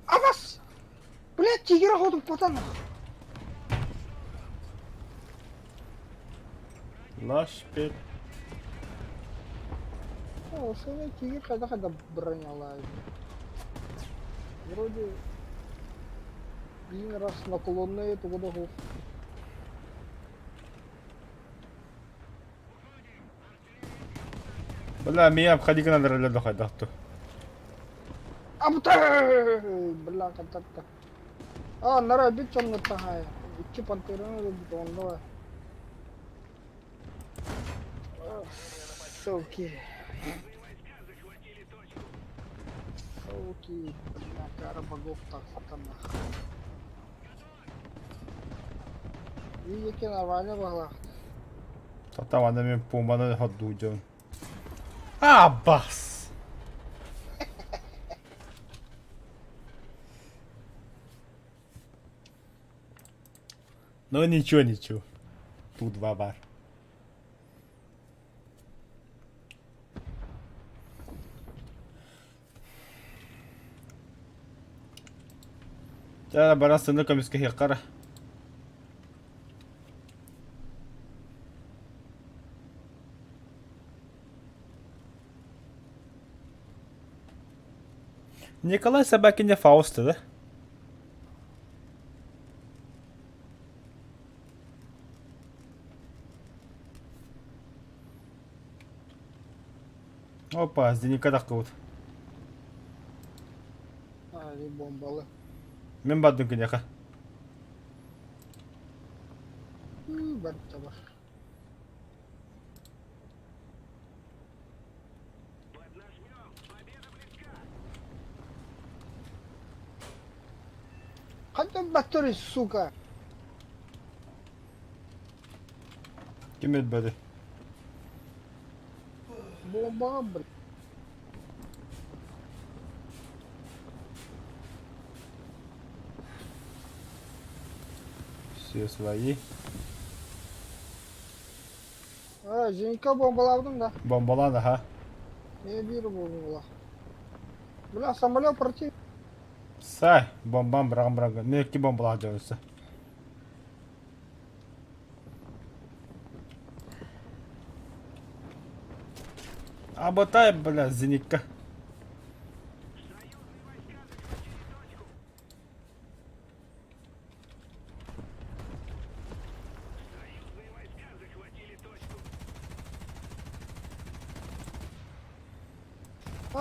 S2: Абас! Блядь, тигра ходит пацаны.
S1: Лаш, пек.
S2: О, сегодня тигр когда бронялает. Вроде один раз наклонные, то года год.
S1: Бля, меня обходи-ка надо роль доходить.
S2: Абта! Бля, контакта. А, нара бит чон натахая. İki panteronu da bit onda var. Соки. Соки. Бля, кара богов так сатана. Видите, нормально было.
S1: Там она мне пуманы ходудем. А, бас! Ну ничего, ничего. Тут два бар. Ya bana sınır komiske hekara. Николай Собакиня Фауста, да? Опа, Зеника таққы бұд.
S2: Бомбалы.
S1: Мен баддың кінеқа.
S2: Бар табар. Қандай баттыры, сука?
S1: Кем өтбәді?
S2: Бомбаға бір.
S1: Все свои.
S2: Женька бомбалардың да.
S1: Бомбаланы, ха?
S2: Не бері бомбала. Бля, самолет против.
S1: Сай, бомбам бірағым. Мен екі бомбаланы жауысы. Аботай, бля, Зеника.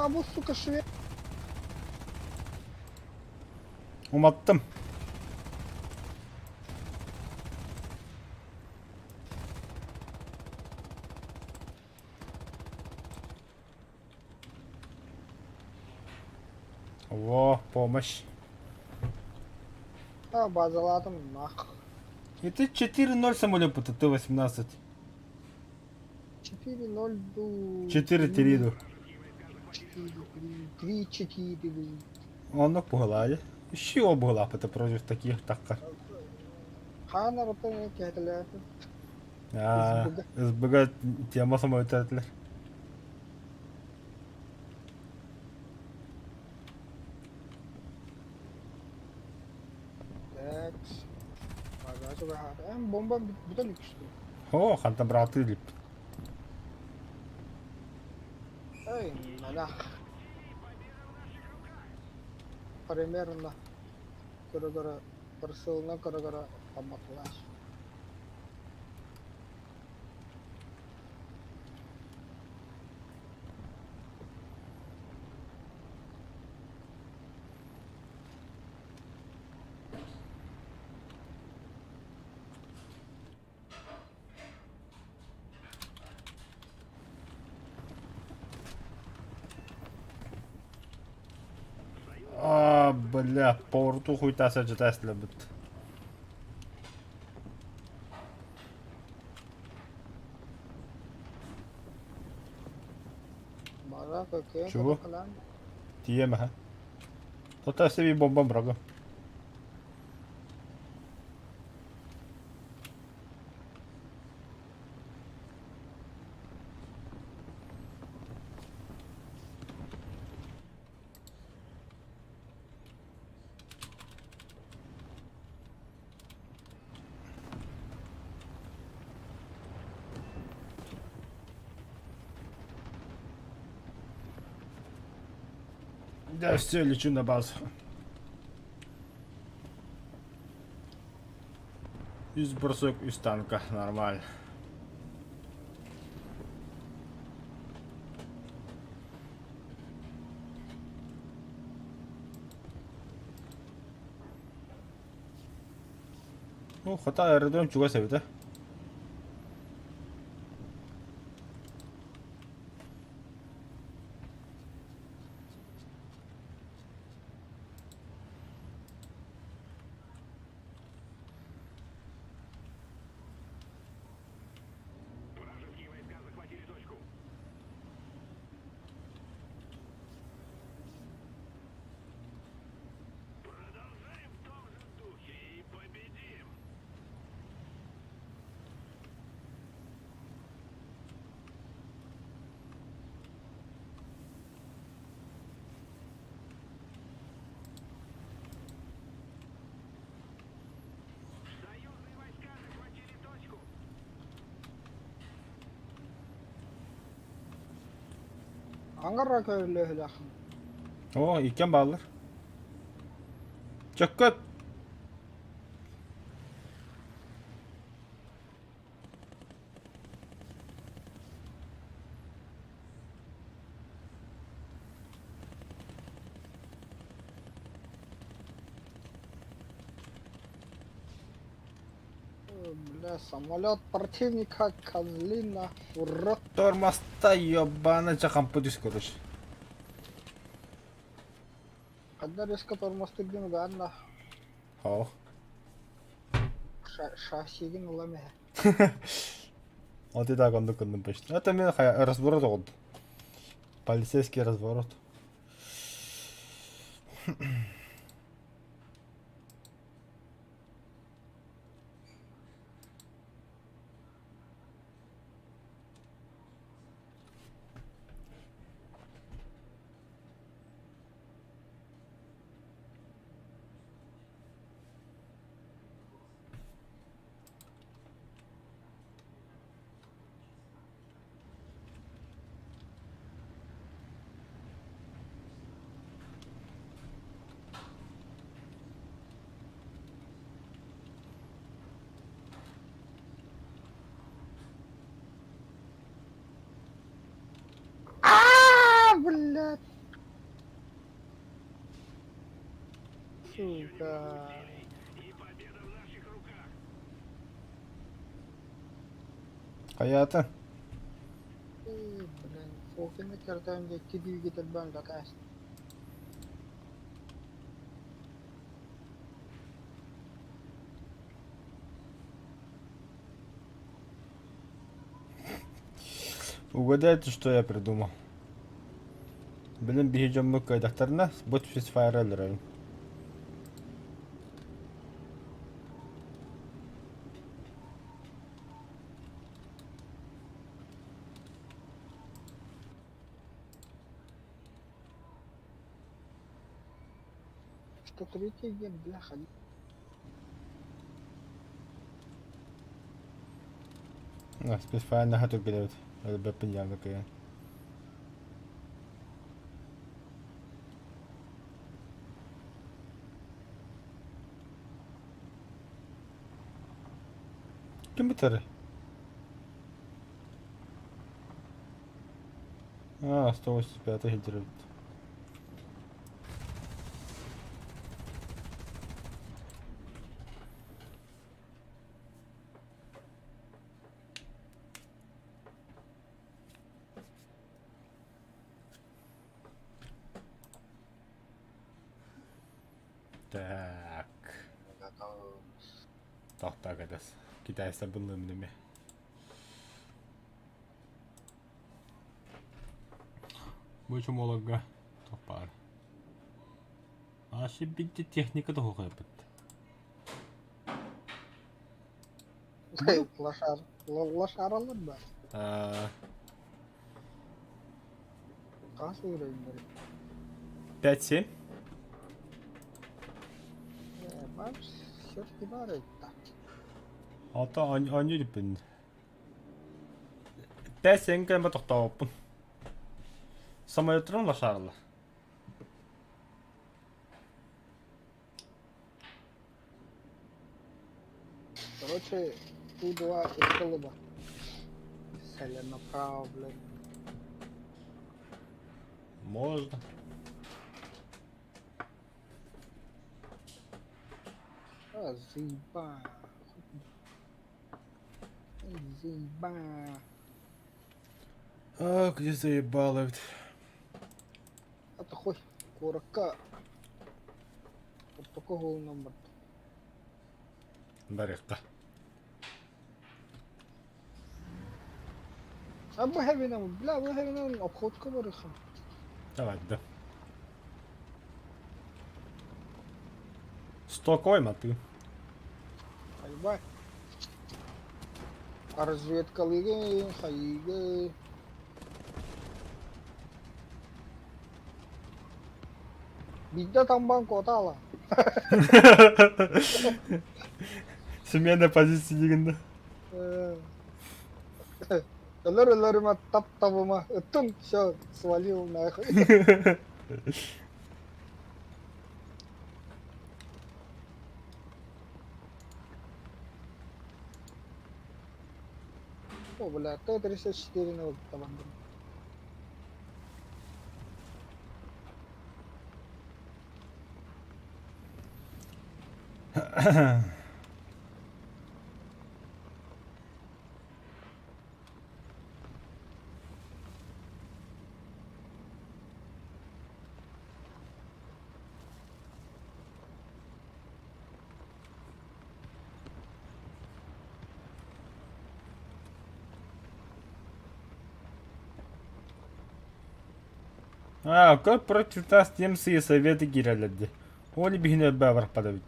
S2: Бұл, сука, швед.
S1: Уматтым. Во, помощь.
S2: Базаладым, нах.
S1: И ты 4-0 самолет по Т-18.
S2: 4-0 ду.
S1: 4-3 ду.
S2: 3-4, блин.
S1: Он погладит. Еще обгла, это против таких такка.
S2: Хана ротаны кәтілі.
S1: СБГ тема самолетлер.
S2: Такс. Багажы бар. Бомба бүтін күшті.
S1: О, ханта браты лип.
S2: Эй, нанах. Примерно. Көрі-көрі. Бір сылына көрі-көрі. Аматылаш.
S1: Бля, повороту хуйтаса житасылы бит.
S2: Бара көке.
S1: Чего? Тиема, ха? Тота себе бомба брага. Да, все, лечу на базу. Из бросок из танка, нормально. Ну, хата аэродром чуга севите.
S5: Вражеские войска захватили точку. Продолжаем в том же духе и победим. Союзные войска захватили точку.
S2: Аңғарға көйлі ләхім.
S1: О, икен баллар. Чөккөт.
S2: Бля, самолет противника, козлина, урод.
S1: Тормозта ёбана жақан пудис, короче.
S2: Когда резко тормозтырдың ғанна,
S1: Хау.
S2: шасигин уламе.
S1: Отида кондуктордун почти. Это мен разворот oldu. Полицейский разворот.
S2: Блядь. Сука.
S1: Hayatım.
S2: Блин, фокин кертем де киди гитет бан какас.
S1: Угадайте, что я придумал. Блин, бегем мы к докторна, будет все файреллеры.
S2: Что третий ген, бляха.
S1: Спецфайр на хату гелет. Это бы понятно, какая. Kim biter? 185 гидро. Так. Так, это китайцы были умными. Больше молога. Топар. Ошибите техника того хэппет.
S2: Лошар алыр ба. Кас уйрайын
S1: 5-7.
S2: Бар, все-таки бар это.
S1: Ата аню диппин. 5-7 кэм тоқтооппун. Самолеттен лашарлы.
S2: Короче, У-2 и колыба. Целенаправленно.
S1: Можно.
S2: Заеба. Заеба.
S1: А, где заебало ведь.
S2: Это хоть курака. Вот такого номер.
S1: Барекка.
S2: А bu hemen bla bu hemen обходка барыхам.
S1: Давай, да. 100 койма ты.
S2: Айбай. А разведкалыгы хайгы. Бидда тамбан котала.
S1: Смена позиции дегенде.
S2: Ларыма тап-табыма үттім, все, свалил нахуй. О, бля, Т-34 на вот команду.
S1: Көп против нас немцы и советы киреллерди. Оли бихине бәвір падавит.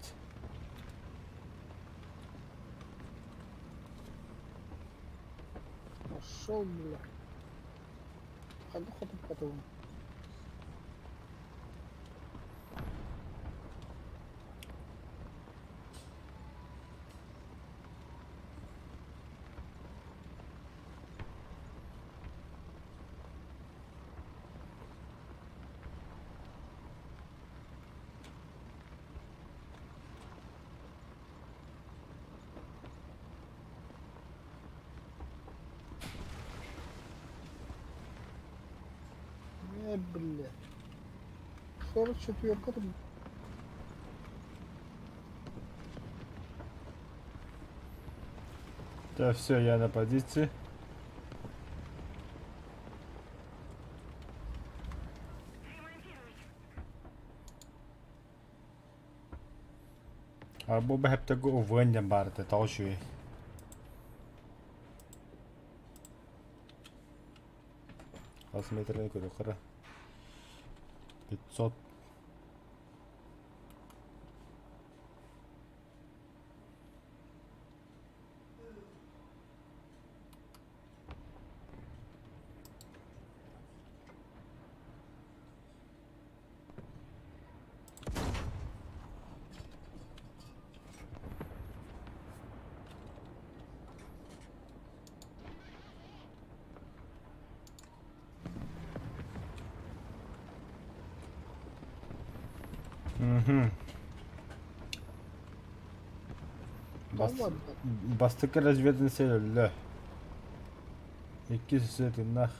S2: Пошел, бля. Ходу потом. Бля. 44-ка тут.
S1: Да, все, я на позиции. Абу бәһәптәге увыннан барды, таушуй. Аз метрлер көрі қыры. 500.
S2: Tamam.
S1: Бастықы разведен селілі. 2 сөйтіннақ.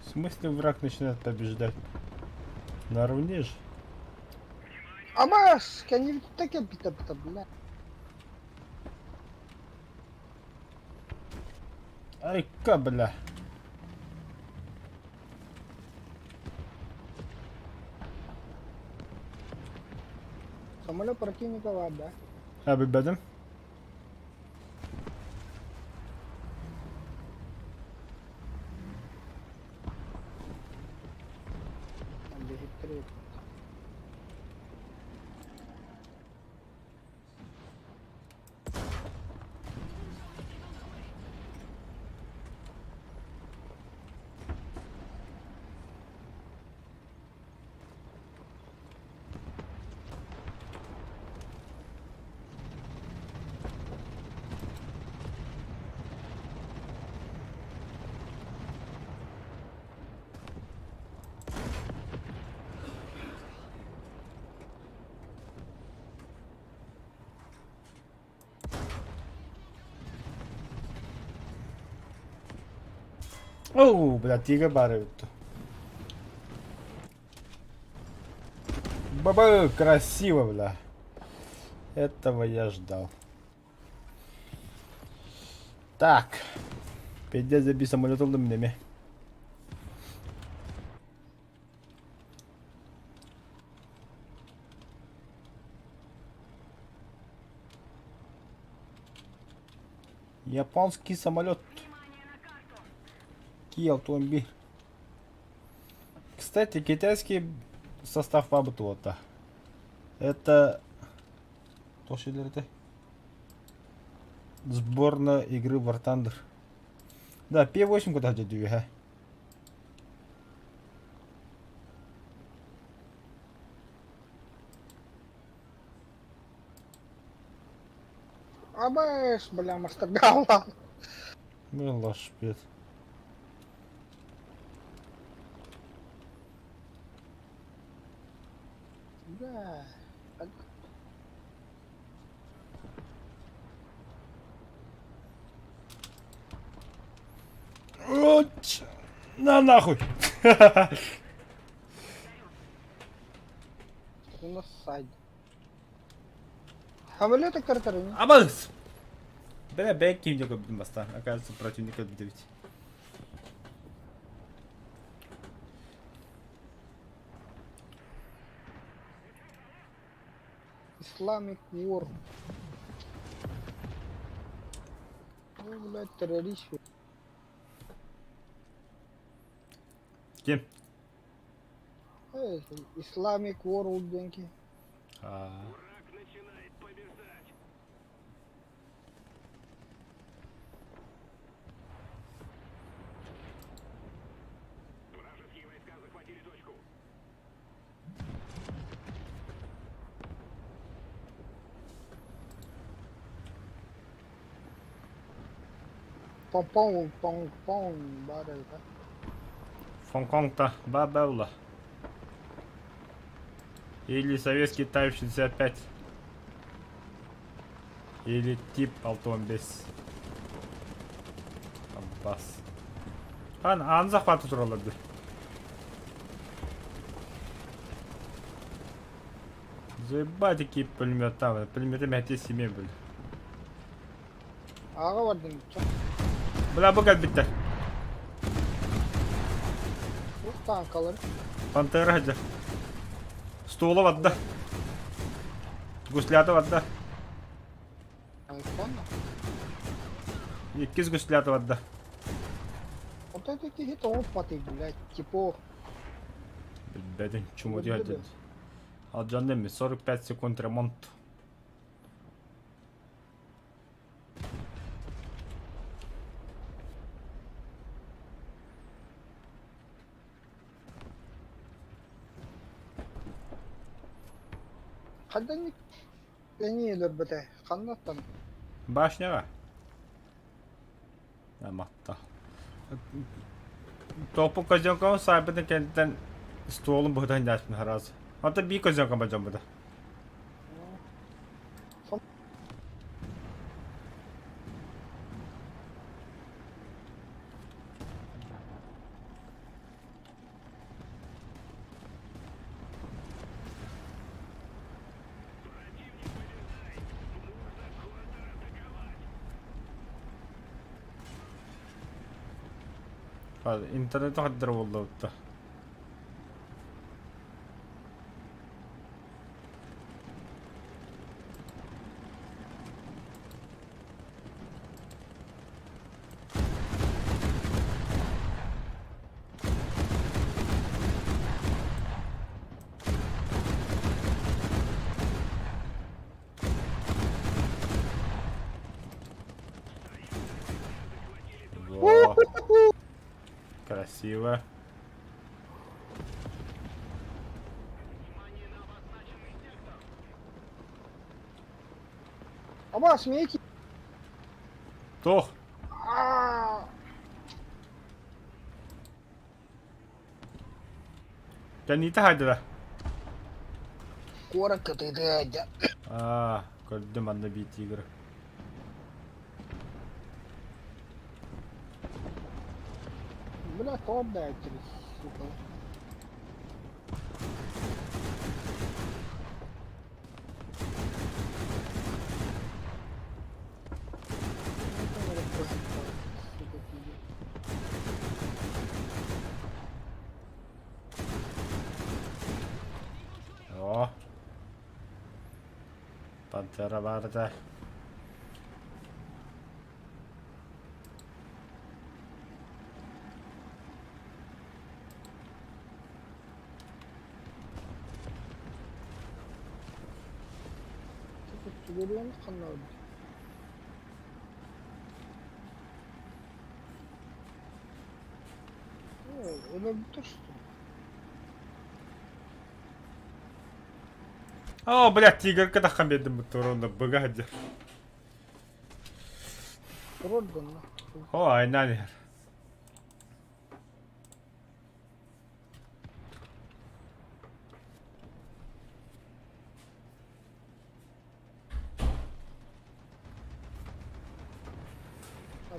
S1: В смысле враг начинает побеждать? Наравне же.
S2: Абас, они ведь так бита, бля.
S1: Ай-ка, бля.
S2: Самолет противника вода.
S1: Abi benim.
S2: Там бежит третий.
S1: Оу, бля, тига барывает. Баба, красиво, бля. Этого я ждал. Так. Пойдя забей самолет алымными. Японский самолет. Kia автомобиль. Кстати, китайский состав Вабутуота. Это... Что это? Сборная игры War Thunder. Да, P8 куда где двига.
S2: Абас, бля, мастергала.
S1: Ну, лошпет.
S2: Да.
S1: Вот. На нахуй.
S2: النص سايد Хамлетик картарин.
S1: Абыз! Бля, бэк ким yok bildim basta. Оказывается, противник отбить.
S2: Islamic War. Ну, блядь, террорист.
S1: Kim?
S2: Islamic War деньги.
S1: Aa.
S5: Враг начинает побеждать. Вражеские войска захватили точку.
S2: Пом-пом, бары.
S1: Хонконг-то бабелла. Или советский Type 65. Или тип 615. Аббас. Ан захваты туралады. Заебать такие пулемета. Пулеметы мәте семей был.
S2: Аға бардым.
S1: Бля, богат биттер.
S2: Ух, танкалар.
S1: Пантера хаджа. Стула вадда. Гуслята вадда.
S2: Айфонна.
S1: Иккиз гуслята вадда.
S2: Вот это какие-то опыты, блядь, типа.
S1: Беден чему делать? Алджандеми 45 секунд ремонт.
S2: Қайдан нелер біте? Қандаттан?
S1: Башняга. Аматта. Топу козёнком сайбыдын кенттен столун бұғдан жаспын харазы. Ата би козёнком бажам бұда. интернет хаддыр болды бұтта. Во. Красиво.
S2: Ama смейки.
S1: Тох. Жанита хайдыда.
S2: Корок это.
S1: Көрдім анда бей тигр.
S2: Бля, топ да это, сука.
S1: О. Пантера vardı.
S2: Görüyor musun kanalda? Öyle bir dursun.
S1: О, блядь, тигр когда хамедим бутуронда богадя.
S2: Роддон.
S1: О, айнан.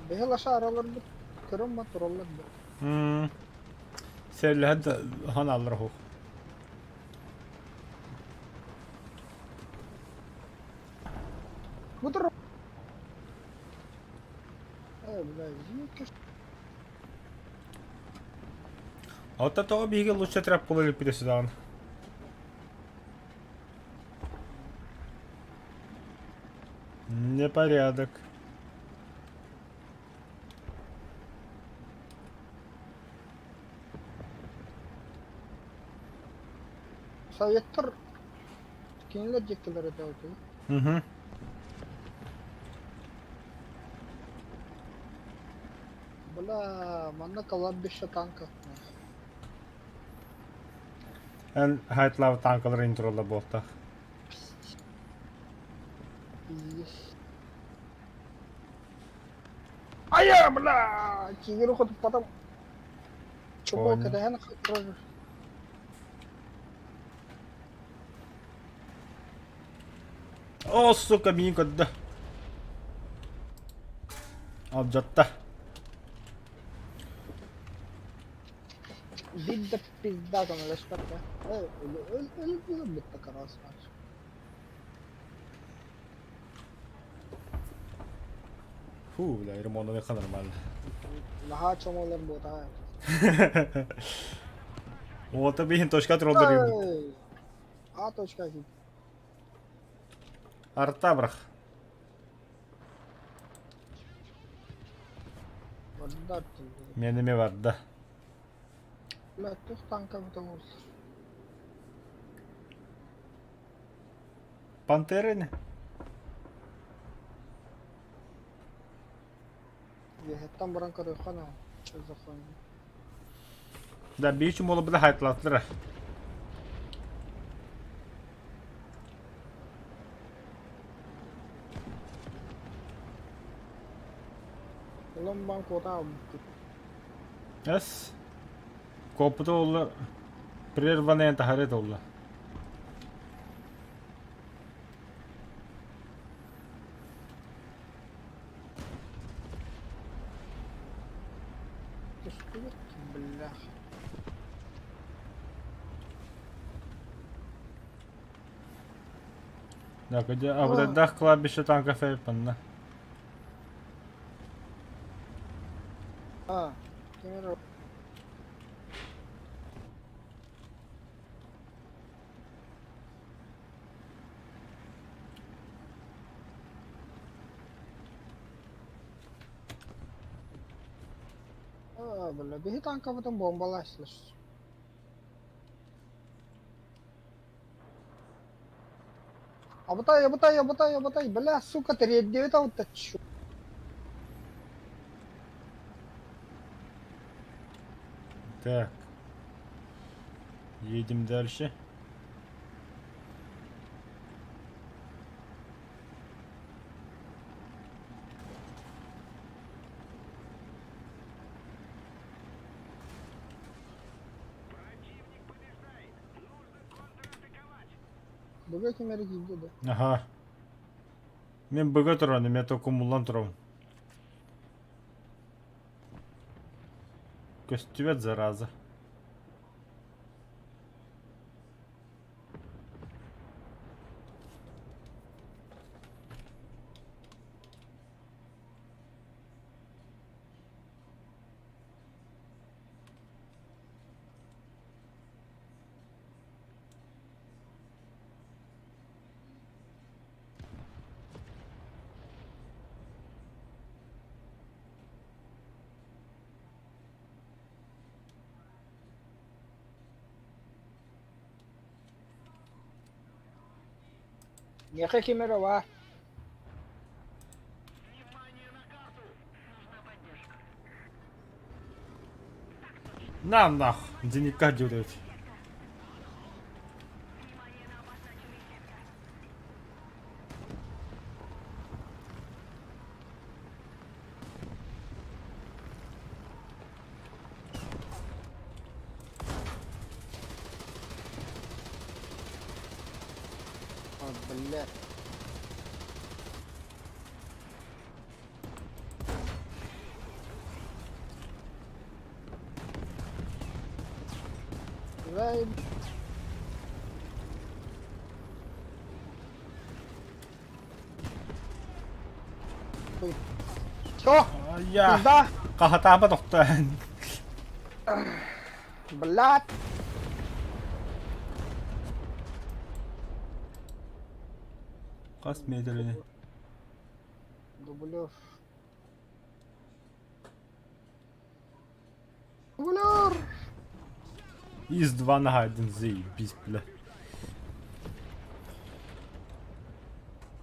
S2: Behel aşağı aralar bir kırım var turallar bir.
S1: Serli hadi han alır ho.
S2: блядь, звідки ж?
S1: А от того біги лучше треба полепити сюди. Непорядок.
S2: Советтер кинелер жеккелер ете өтөй.
S1: Угу.
S2: Бля, манна калаббиша танка.
S1: En heitlava tankalla introlla bolta.
S2: Пиздец. Ая, бля! Кигеру хоть потом. Чего
S1: Понял.
S2: когда я нахожу?
S1: О, сука, мені куди. Обжатта.
S2: Видно пизда там лешкарта. Öyle bitti karas var.
S1: Фу, бля, ремонт не нормально.
S2: Daha çoğmalar bu da.
S1: Вот тобі точка тролдерів.
S2: Ey! A точка hit.
S1: Арта, брах.
S2: Vardar tüm.
S1: Менеме vardı.
S2: Bля, tuh tanka bu da olsun.
S1: Пантерини?
S2: Yehetten branka da khana. Çözüfen.
S1: Да, бічу моло буде хайтлатыра.
S2: Ulan ben koda
S1: Ес. Копыта олы. Прерванный тахарет олы.
S2: Üstüne bля.
S1: Да, где обдадах клабище танка фейпанна.
S2: Ha. Kimero. Бля, беги танка потом бомбалась, слышишь? Абатай, бля, сука, ты реддевита вот это чё?
S1: Так. Едем дальше.
S2: Бля, кемері гейді да.
S1: Ага. Мен бөгі тұраны, мен току муллан тұрам. Көстүбет зараза.
S2: Ехай кемері ва.
S1: На нахуй, денега дюдают.
S2: А, бля. Vay. Ой. Все,
S1: Я
S2: пизда,
S1: кахатаама тохтоон.
S2: блядь.
S1: Кас метріне.
S2: Дублер. Дублер.
S1: Из 2 на 1 заебись, бля.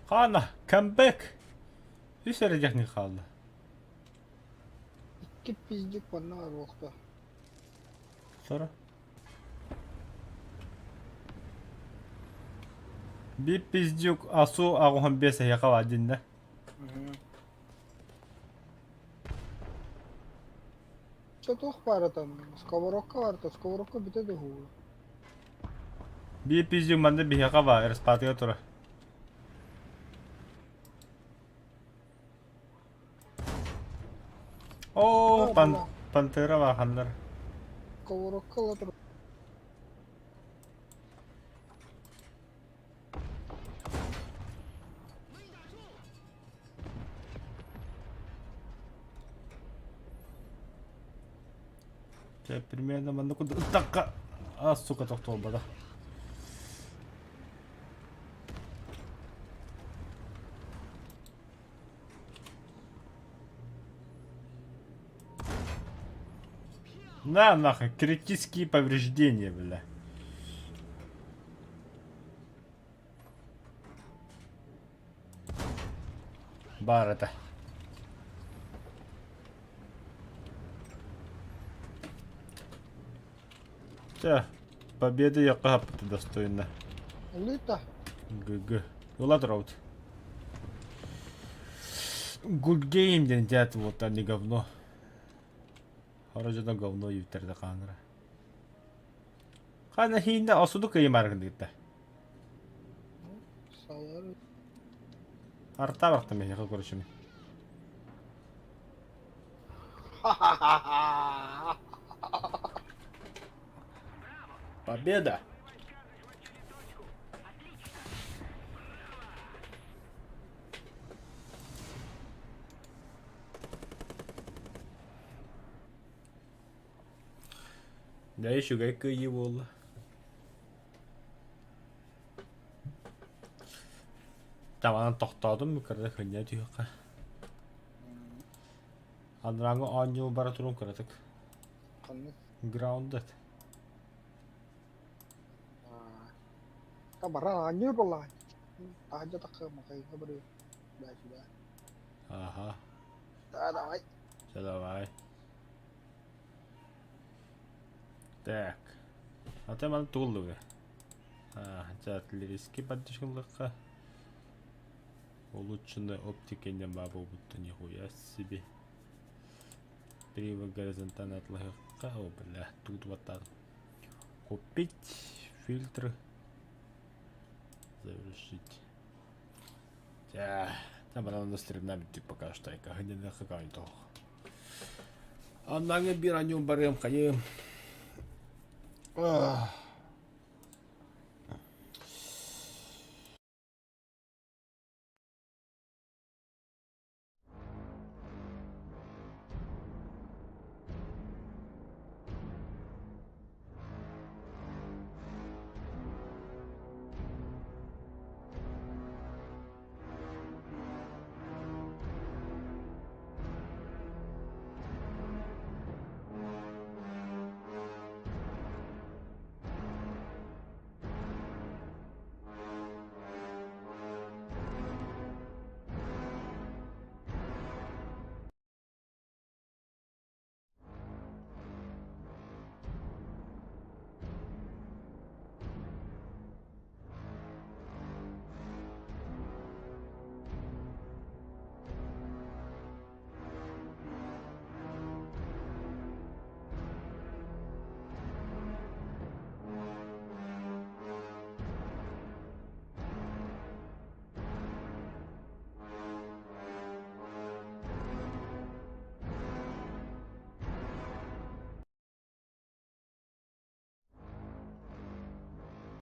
S1: Хана, камбэк. Үсәрәҗәк ни халды.
S2: İki pizdik var ne var yokta.
S1: Sonra. Bir пиздюк асу агухан бесе яка вадинде.
S2: Что тух пара там? Сковородка var da skовородка bitedi hu.
S1: Bir пиздюк манда bir яка ва эрспатыга тура. О, пантера var хандар.
S2: Skоворodka la tur.
S1: Примерно манда куда такка. А, сука, тохтобада. На, нахуй, критические повреждения, бля. Бар это. Все, победа я капта достойна.
S2: Лита.
S1: ГГ. Ладроут. Good game, ден дят вот они говно. Хорожода говно ютерде каныра. Хана хинде асуду кыймаргын дигитте.
S2: Sayar.
S1: Арта бактым мен яка көрүшүм. Победа. Да еще какая его. Таман тоқтадым микрода хәнә дияка. Анраңы аню бара турун кыратык.
S2: Kanlı.
S1: Grounded.
S2: Kabara anjir pala. Aja tak ke makai kabari. Dah sudah.
S1: Ага.
S2: Да, давай.
S1: Все, давай. Так. А ты ман туллуга. Артиллерийский поддержка. Улучшенная оптика не бабу будто нихуя себе. Привод горизонтально отлыгка. О, бля, тут вот так. Купить фильтры. Завершить. Там она на стремнами ты пока что и как не на какая-то. А на небе раннем барем, конечно.